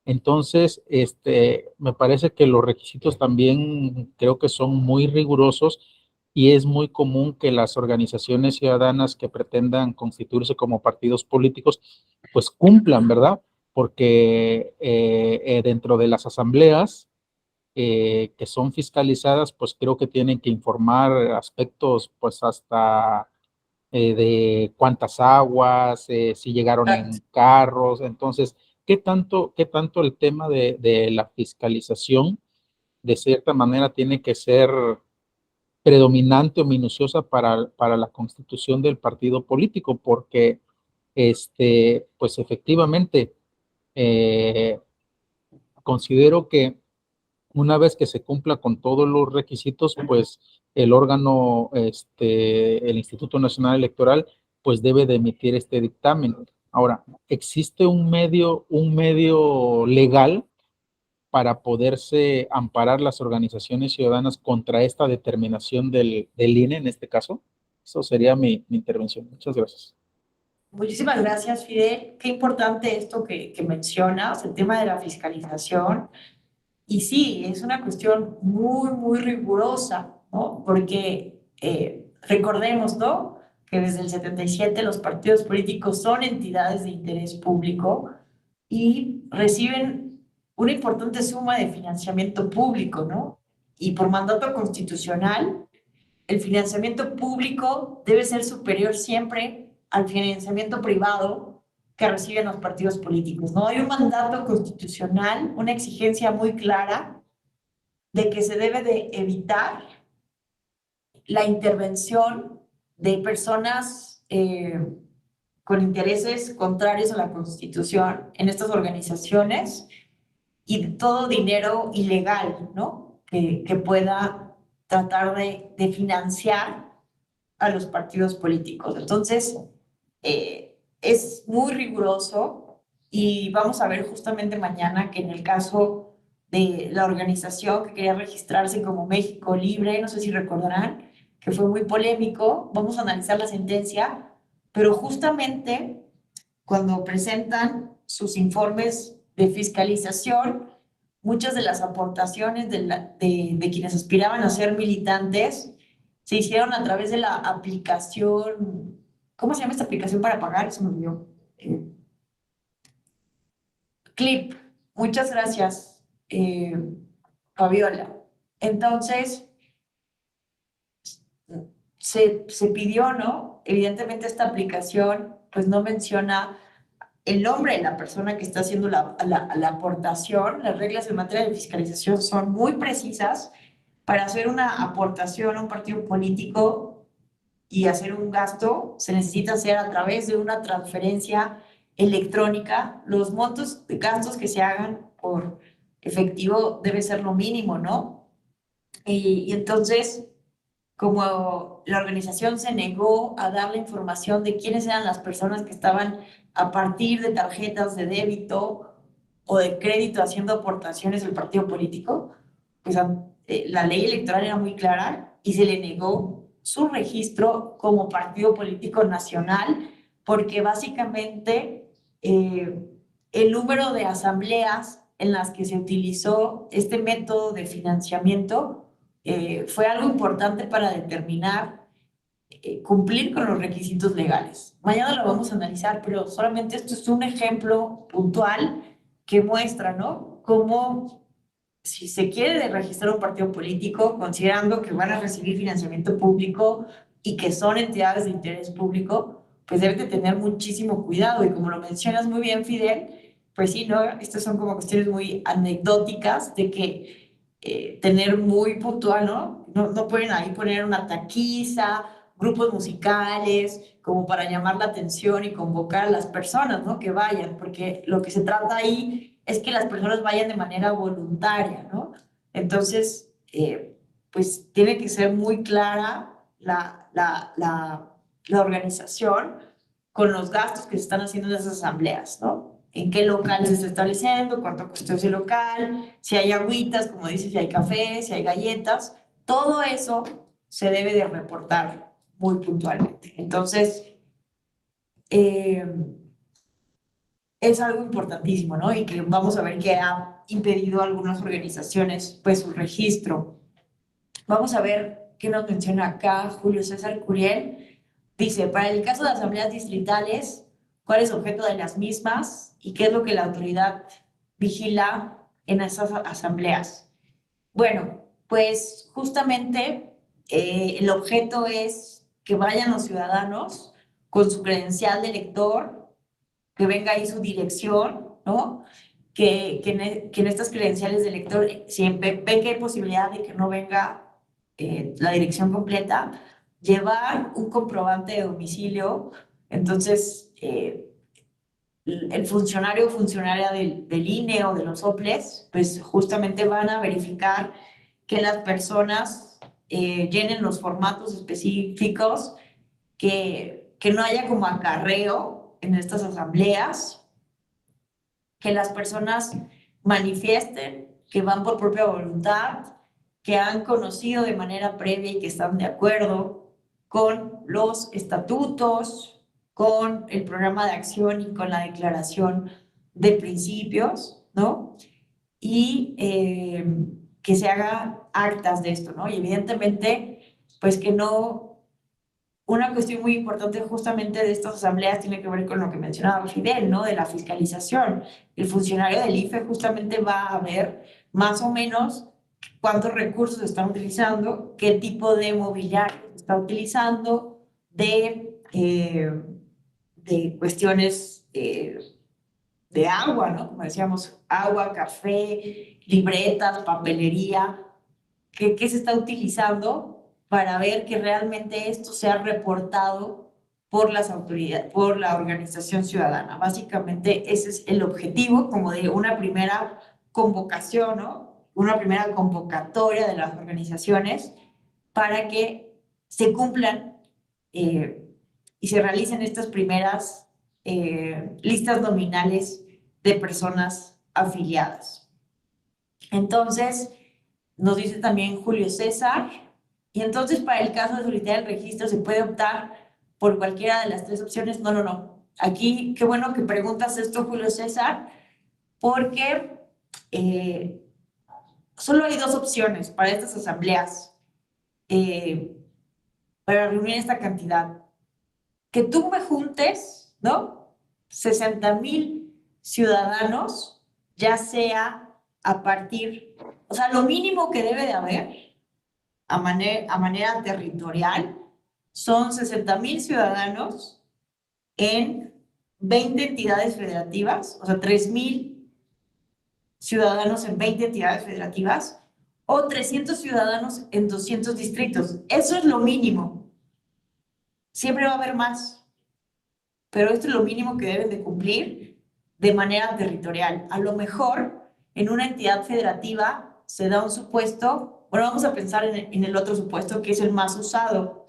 Entonces, me parece que los requisitos también creo que son muy rigurosos y es muy común que las organizaciones ciudadanas que pretendan constituirse como partidos políticos pues cumplan, ¿verdad? Porque dentro de las asambleas que son fiscalizadas, pues creo que tienen que informar aspectos, pues hasta de cuántas aguas, si llegaron en carros. Entonces, qué tanto el tema de la fiscalización de cierta manera tiene que ser predominante o minuciosa para la constitución del partido político? Porque, pues efectivamente, considero que una vez que se cumpla con todos los requisitos, pues el órgano, el Instituto Nacional Electoral, pues debe de emitir este dictamen. Ahora, ¿existe un medio legal para poderse amparar las organizaciones ciudadanas contra esta determinación del INE en este caso? Eso sería mi intervención. Muchas gracias. Muchísimas gracias, Fidel. Qué importante esto que mencionas, el tema de la fiscalización. Y sí, es una cuestión muy rigurosa, ¿no? Porque recordemos, ¿no?, que desde el 77 los partidos políticos son entidades de interés público y reciben una importante suma de financiamiento público, ¿no? Y por mandato constitucional, el financiamiento público debe ser superior siempre al financiamiento privado que reciben los partidos políticos, ¿no? Hay un mandato constitucional, una exigencia muy clara de que se debe de evitar la intervención de personas con intereses contrarios a la Constitución en estas organizaciones y todo dinero ilegal, ¿no?, que pueda tratar de financiar a los partidos políticos. Entonces, es muy riguroso y vamos a ver justamente mañana que en el caso de la organización que quería registrarse como México Libre, no sé si recordarán, que fue muy polémico, vamos a analizar la sentencia, pero justamente cuando presentan sus informes de fiscalización, muchas de las aportaciones de quienes aspiraban a ser militantes se hicieron a través de la aplicación. ¿Cómo se llama esta aplicación para pagar? Eso me olvidó. Clip. Muchas gracias, Fabiola. Entonces, se pidió, ¿no? Evidentemente esta aplicación pues no menciona el nombre de la persona que está haciendo la aportación. Las reglas en materia de fiscalización son muy precisas. Para hacer una aportación a un partido político y hacer un gasto, se necesita hacer a través de una transferencia electrónica. Los montos de gastos que se hagan por efectivo debe ser lo mínimo, ¿no? Y entonces, como la organización se negó a dar la información de quiénes eran las personas que estaban a partir de tarjetas de débito o de crédito haciendo aportaciones al partido político, pues la ley electoral era muy clara y se le negó su registro como partido político nacional, porque básicamente el número de asambleas en las que se utilizó este método de financiamiento fue algo importante para determinar cumplir con los requisitos legales. Mañana lo vamos a analizar, pero solamente esto es un ejemplo puntual que muestra, ¿no?, cómo si se quiere registrar un partido político, considerando que van a recibir financiamiento público y que son entidades de interés público, pues deben de tener muchísimo cuidado. Y como lo mencionas muy bien, Fidel, pues sí, ¿no?, estas son como cuestiones muy anecdóticas de que tener muy puntual, ¿no? No pueden ahí poner una taquiza, grupos musicales, como para llamar la atención y convocar a las personas, ¿no?, que vayan, porque lo que se trata ahí es que las personas vayan de manera voluntaria, ¿no? Entonces, pues tiene que ser muy clara la organización con los gastos que se están haciendo en esas asambleas, ¿no? En qué local se está estableciendo, cuánto costó ese local, si hay agüitas, como dices, si hay café, si hay galletas, todo eso se debe de reportar muy puntualmente. Entonces, es algo importantísimo, ¿no? Y que vamos a ver que ha impedido a algunas organizaciones, pues, su registro. Vamos a ver qué nos menciona acá Julio César Curiel. Dice, para el caso de asambleas distritales, ¿cuál es el objeto de las mismas y qué es lo que la autoridad vigila en esas asambleas? Bueno, pues justamente el objeto es que vayan los ciudadanos con su credencial de elector, que venga ahí su dirección, ¿no? Que en estas credenciales de elector, si ven que hay posibilidad de que no venga la dirección completa, llevar un comprobante de domicilio. Entonces, el funcionario o funcionaria del INE o de los OPLES, pues justamente van a verificar que las personas llenen los formatos específicos, que no haya como acarreo en estas asambleas, que las personas manifiesten que van por propia voluntad, que han conocido de manera previa y que están de acuerdo con los estatutos, con el programa de acción y con la declaración de principios, ¿no? Y que se haga actas de esto, ¿no? Y evidentemente, pues que no. Una cuestión muy importante justamente de estas asambleas tiene que ver con lo que mencionaba Fidel, ¿no? De la fiscalización. El funcionario del IFE justamente va a ver más o menos cuántos recursos están utilizando, qué tipo de mobiliario está utilizando, de cuestiones de agua, ¿no? Como decíamos, agua, café, libretas, papelería, qué se está utilizando para ver que realmente esto sea reportado por las autoridades, por la organización ciudadana. Básicamente ese es el objetivo, como de una primera convocación, ¿no? Una primera convocatoria de las organizaciones para que se cumplan y se realicen estas primeras listas nominales de personas afiliadas. Entonces, nos dice también Julio César, y entonces para el caso de solicitar el registro se puede optar por cualquiera de las tres opciones. No, no, no. Aquí, qué bueno que preguntas esto, Julio César, porque solo hay dos opciones para estas asambleas, para reunir esta cantidad. Que tú me juntes, ¿no? 60,000 ciudadanos, ya sea a partir, o sea, lo mínimo que debe de haber a manera territorial son 60,000 ciudadanos en 20 entidades federativas, o sea, 3,000 ciudadanos en 20 entidades federativas, o 300 ciudadanos en 200 distritos. Eso es lo mínimo. Siempre va a haber más, pero esto es lo mínimo que deben de cumplir de manera territorial. A lo mejor en una entidad federativa se da un supuesto, bueno, vamos a pensar en el otro supuesto que es el más usado,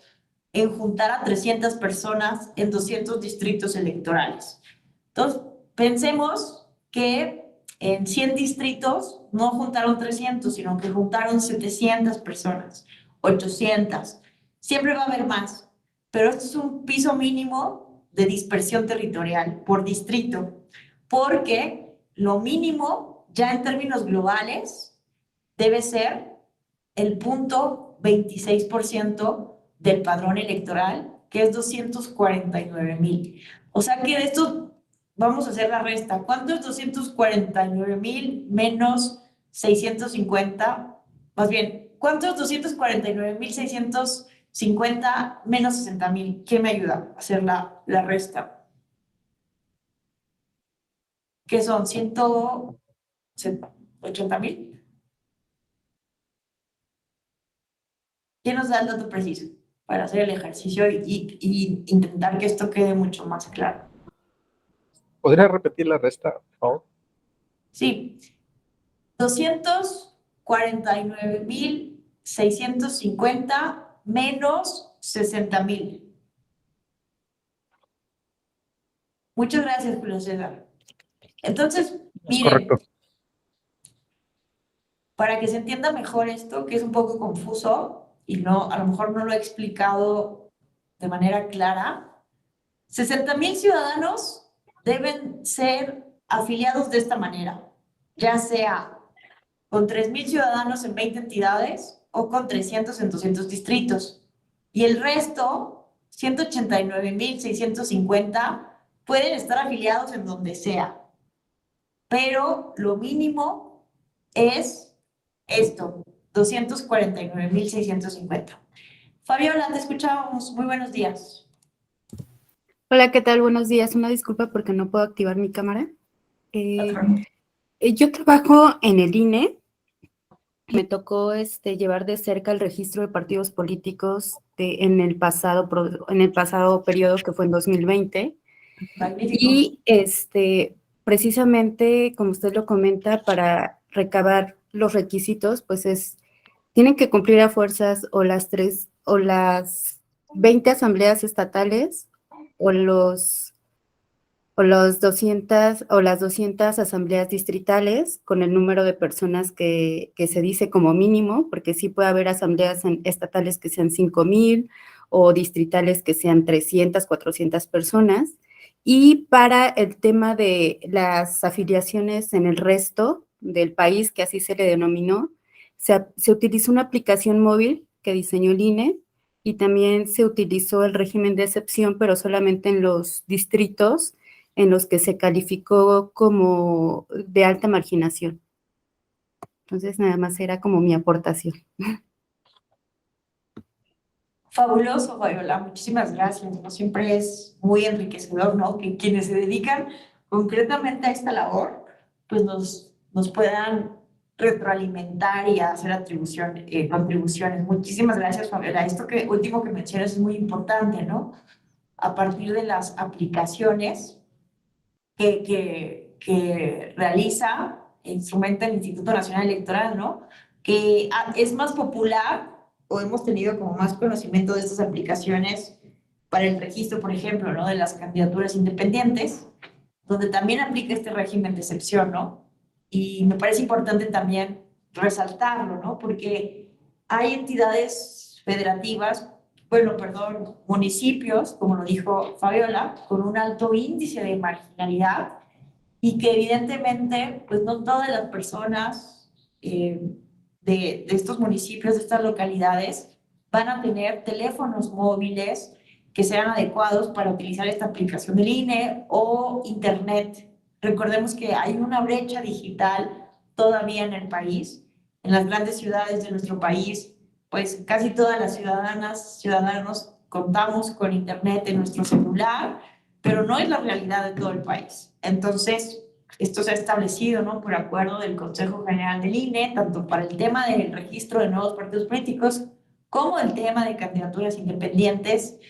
en juntar a 300 personas en 200 distritos electorales. Entonces, pensemos que en 100 distritos no juntaron 300, sino que juntaron 700 personas, 800. Siempre va a haber más, pero esto es un piso mínimo de dispersión territorial por distrito, porque lo mínimo, ya en términos globales, debe ser el 0.26% del padrón electoral, que es 249,000. O sea que de esto vamos a hacer la resta. ¿Cuánto es 249,000 menos 650? Más bien, ¿cuánto es 249,650 menos 60,000? ¿Quién me ayuda a hacer la resta? ¿Qué son? 180,000. ¿Quién nos da el dato preciso para hacer el ejercicio y intentar que esto quede mucho más claro? ¿Podría repetir la resta, por favor? Sí, 249,650 menos 60,000. Muchas gracias, Julio César. Entonces, miren, Correcto. para que se entienda mejor esto, que es un poco confuso y no, a lo mejor no lo he explicado de manera clara, 60,000 ciudadanos deben ser afiliados de esta manera, ya sea con 3,000 ciudadanos en 20 entidades o con 300 en 200 distritos. Y el resto, 189,650, pueden estar afiliados en donde sea. Pero lo mínimo es esto, 249,650. Fabiola, te escuchamos. Muy buenos días. Hola, ¿qué tal? Buenos días. Una disculpa porque no puedo activar mi cámara. Yo trabajo en el INE. Me tocó llevar de cerca el registro de partidos políticos en el pasado periodo que fue en 2020. Magnífico. Y precisamente, como usted lo comenta, para recabar los requisitos, pues tienen que cumplir a fuerzas o las 20 asambleas estatales o las 200 asambleas distritales con el número de personas que se dice como mínimo, porque sí puede haber asambleas estatales que sean 5,000 o distritales que sean 300, 400 personas. Y para el tema de las afiliaciones en el resto del país, que así se le denominó, se utilizó una aplicación móvil que diseñó el INE y también se utilizó el régimen de excepción, pero solamente en los distritos en los que se calificó como de alta marginación. Entonces, nada más era como mi aportación. Fabuloso, Fabiola, muchísimas gracias. ¿No? Siempre es muy enriquecedor, ¿no? Que quienes se dedican concretamente a esta labor, pues nos puedan retroalimentar y hacer contribuciones. Muchísimas gracias, Fabiola. Esto último que mencionas es muy importante, ¿no? A partir de las aplicaciones que realiza e instrumenta el Instituto Nacional Electoral, ¿no? Que es más popular o hemos tenido como más conocimiento de estas aplicaciones para el registro, por ejemplo, ¿no? De las candidaturas independientes, donde también aplica este régimen de excepción, ¿no? Y me parece importante también resaltarlo, ¿no? Porque hay entidades federativas, municipios, como lo dijo Fabiola, con un alto índice de marginalidad y que evidentemente, pues no todas las personas de estos municipios, de estas localidades, van a tener teléfonos móviles que sean adecuados para utilizar esta aplicación del INE o Internet. Recordemos que hay una brecha digital todavía en el país. En las grandes ciudades de nuestro país, pues casi todas las ciudadanos contamos con Internet en nuestro celular, pero no es la realidad de todo el país. Entonces, esto se ha establecido, ¿no? Por acuerdo del Consejo General del INE, tanto para el tema del registro de nuevos partidos políticos como el tema de candidaturas independientes,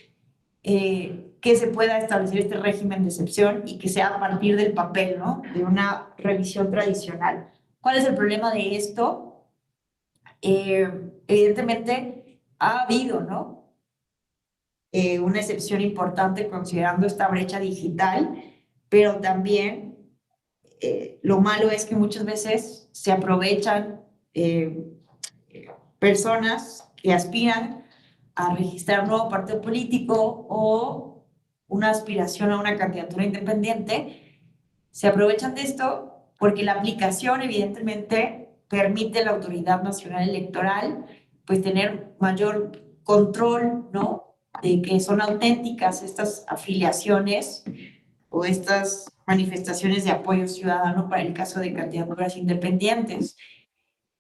que se pueda establecer este régimen de excepción y que sea a partir del papel, ¿no? De una revisión tradicional. ¿Cuál es el problema de esto? Evidentemente ha habido, ¿no? Una excepción importante considerando esta brecha digital, pero también lo malo es que muchas veces se aprovechan personas que aspiran a registrar un nuevo partido político o una aspiración a una candidatura independiente, se aprovechan de esto porque la aplicación evidentemente permite a la Autoridad Nacional Electoral pues tener mayor control, ¿no? De que son auténticas estas afiliaciones o estas manifestaciones de apoyo ciudadano para el caso de candidaturas independientes.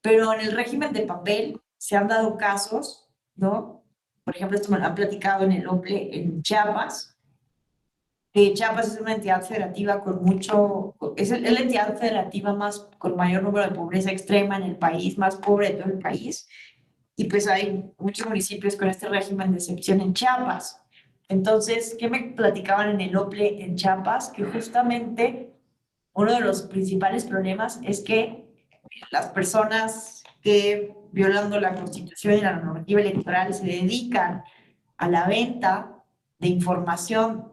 Pero en el régimen de papel se han dado casos, ¿no? Por ejemplo, esto me lo han platicado en el OPLE en Chiapas. Chiapas es una entidad federativa es la entidad federativa con mayor número de pobreza extrema en el país, más pobre de todo el país. Y pues hay muchos municipios con este régimen de excepción en Chiapas. Entonces, ¿qué me platicaban en el OPLE en Chiapas? Que justamente uno de los principales problemas es que las personas que, violando la Constitución y la normativa electoral, se dedican a la venta de información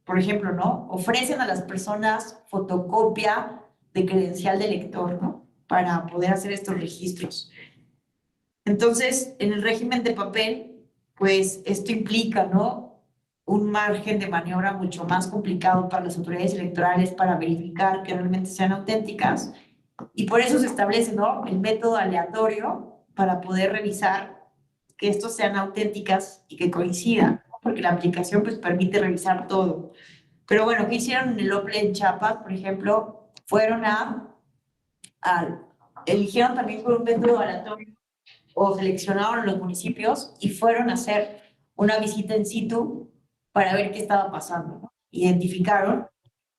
por ejemplo, ¿no? Ofrecen a las personas fotocopia de credencial de elector, ¿no? Para poder hacer estos registros. Entonces, en el régimen de papel, pues esto implica, ¿no? Un margen de maniobra mucho más complicado para las autoridades electorales para verificar que realmente sean auténticas. Y por eso se establece, ¿no? El método aleatorio para poder revisar que estos sean auténticas y que coincidan, ¿no? Porque la aplicación pues permite revisar todo. Pero bueno, ¿qué hicieron en el OPLE en Chiapas? Por ejemplo, fueron a eligieron también por un método aleatorio o seleccionaron los municipios y fueron a hacer una visita in situ para ver qué estaba pasando, ¿no? Identificaron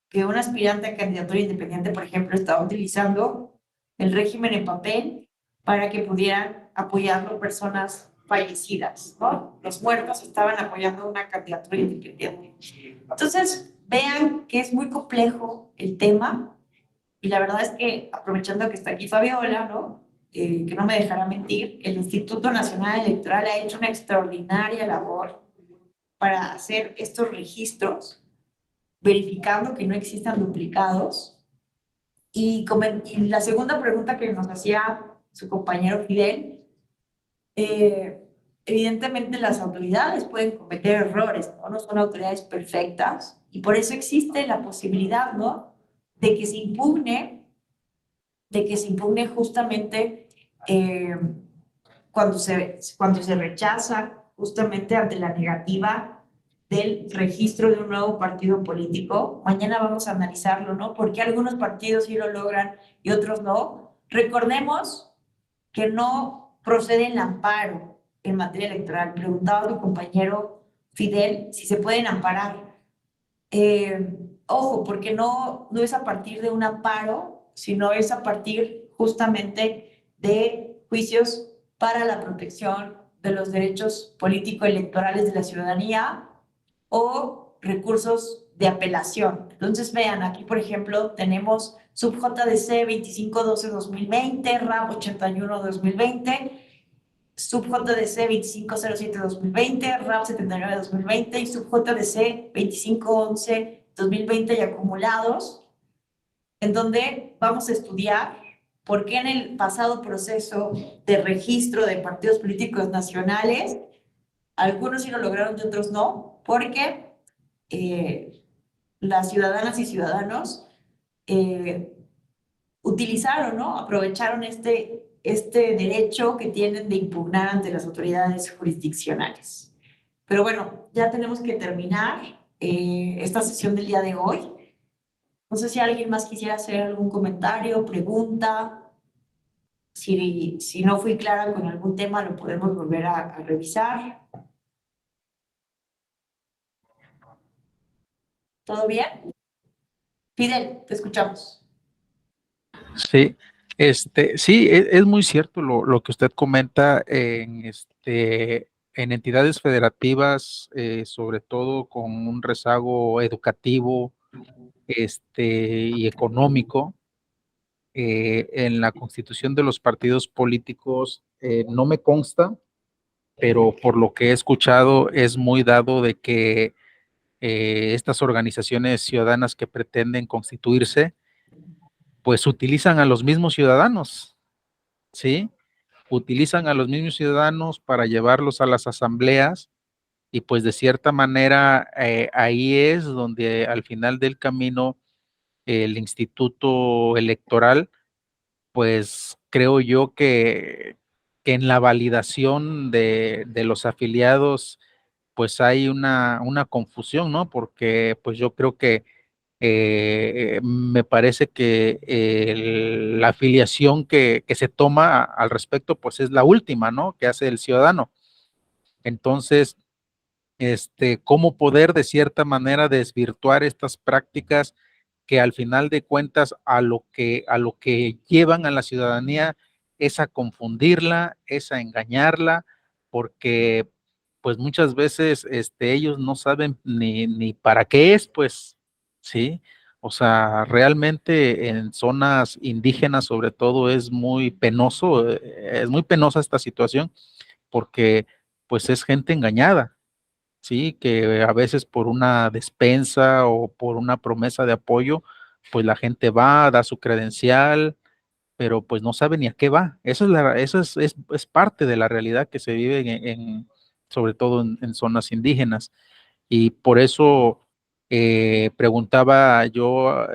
que un aspirante a candidatura independiente, por ejemplo, estaba utilizando el régimen en papel para que pudieran apoyarlo personas fallecidas, ¿no? Los muertos estaban apoyando una candidatura independiente. Entonces, vean que es muy complejo el tema y la verdad es que, aprovechando que está aquí Fabiola, ¿no? Que no me dejará mentir, el Instituto Nacional Electoral ha hecho una extraordinaria labor para hacer estos registros, verificando que no existan duplicados. Y la segunda pregunta que nos hacía su compañero Fidel, evidentemente las autoridades pueden cometer errores, ¿no? No son autoridades perfectas y por eso existe la posibilidad, ¿no? De que se impugne, justamente cuando se rechaza justamente ante la negativa del registro de un nuevo partido político. Mañana vamos a analizarlo, ¿no? Porque algunos partidos sí lo logran y otros no. Recordemos que no procede el amparo en materia electoral. Preguntaba a tu compañero Fidel si se pueden amparar. Ojo, porque no es a partir de un amparo, sino es a partir justamente de juicios para la protección de los derechos político-electorales de la ciudadanía o recursos de apelación. Entonces, vean, aquí, por ejemplo, tenemos sub-JDC 2512-2020, RAP 81-2020, sub-JDC 2507-2020, RAP 79-2020 y sub-JDC 2511-2020 y acumulados, en donde vamos a estudiar por qué en el pasado proceso de registro de partidos políticos nacionales, algunos sí lo lograron y otros no, porque las ciudadanas y ciudadanos utilizaron, ¿no? Aprovecharon este derecho que tienen de impugnar ante las autoridades jurisdiccionales. Pero bueno, ya tenemos que terminar esta sesión del día de hoy. No sé si alguien más quisiera hacer algún comentario, pregunta. Si no fui clara con algún tema, lo podemos volver a revisar. ¿Todo bien? Fidel, te escuchamos. Sí, sí, es muy cierto lo que usted comenta en entidades federativas, sobre todo con un rezago educativo, y económico. En la constitución de los partidos políticos, no me consta, pero por lo que he escuchado es muy dado de que estas organizaciones ciudadanas que pretenden constituirse, pues utilizan a los mismos ciudadanos, ¿sí? Utilizan a los mismos ciudadanos para llevarlos a las asambleas y pues de cierta manera ahí es donde al final del camino el instituto electoral, pues creo yo que en la validación de los afiliados pues hay una confusión, ¿no? Porque pues yo creo que me parece que la afiliación que se toma al respecto, pues es la última, ¿no? Que hace el ciudadano. Entonces, cómo poder de cierta manera desvirtuar estas prácticas que al final de cuentas a lo que llevan a la ciudadanía es a confundirla, es a engañarla, porque pues muchas veces ellos no saben ni para qué es, pues, ¿sí? O sea, realmente en zonas indígenas sobre todo es muy penoso, es muy penosa esta situación, porque pues es gente engañada, ¿sí? Que a veces por una despensa o por una promesa de apoyo, pues la gente va, da su credencial, pero pues no sabe ni a qué va. Eso es parte de la realidad que se vive sobre todo en zonas indígenas. Y por eso preguntaba yo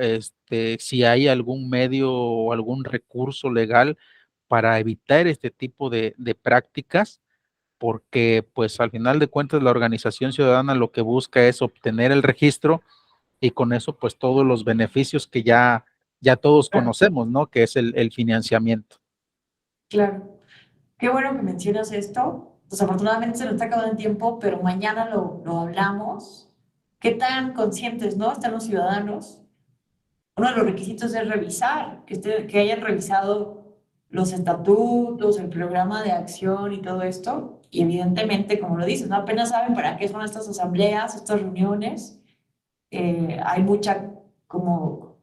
si hay algún medio o algún recurso legal para evitar este tipo de prácticas, porque pues al final de cuentas la organización ciudadana lo que busca es obtener el registro y con eso pues todos los beneficios que ya ya todos conocemos, ¿no? Que es el financiamiento. Claro. Qué bueno que mencionas esto. Desafortunadamente se nos está acabando el tiempo, pero mañana lo hablamos. ¿Qué tan conscientes, no, están los ciudadanos? Uno de los requisitos es revisar, que hayan revisado los estatutos, el programa de acción y todo esto. Y evidentemente, como lo dices, ¿no? Apenas saben para qué son estas asambleas, estas reuniones. Hay mucha como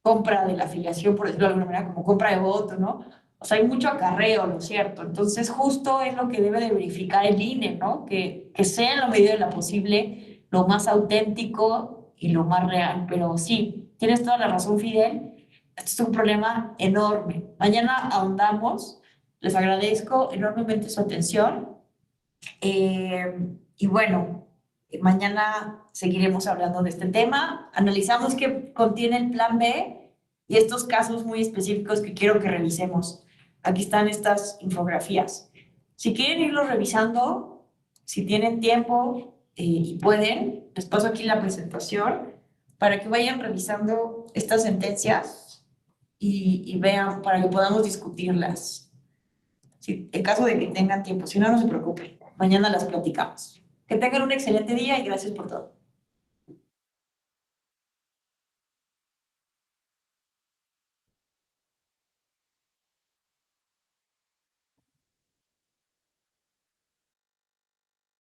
compra de la afiliación, por decirlo de alguna manera, como compra de voto, ¿no? O sea, hay mucho acarreo, ¿no es cierto? Entonces, justo es lo que debe de verificar el INE, ¿no? Que sea en la medida de lo posible lo más auténtico y lo más real. Pero sí, tienes toda la razón, Fidel. Este es un problema enorme. Mañana ahondamos. Les agradezco enormemente su atención. Y bueno, mañana seguiremos hablando de este tema. Analizamos qué contiene el plan B y estos casos muy específicos que quiero que revisemos. Aquí están estas infografías. Si quieren irlo revisando, si tienen tiempo y pueden, les paso aquí la presentación para que vayan revisando estas sentencias y vean, para que podamos discutirlas. Si, en caso de que tengan tiempo, si no, no se preocupen. Mañana las platicamos. Que tengan un excelente día y gracias por todo.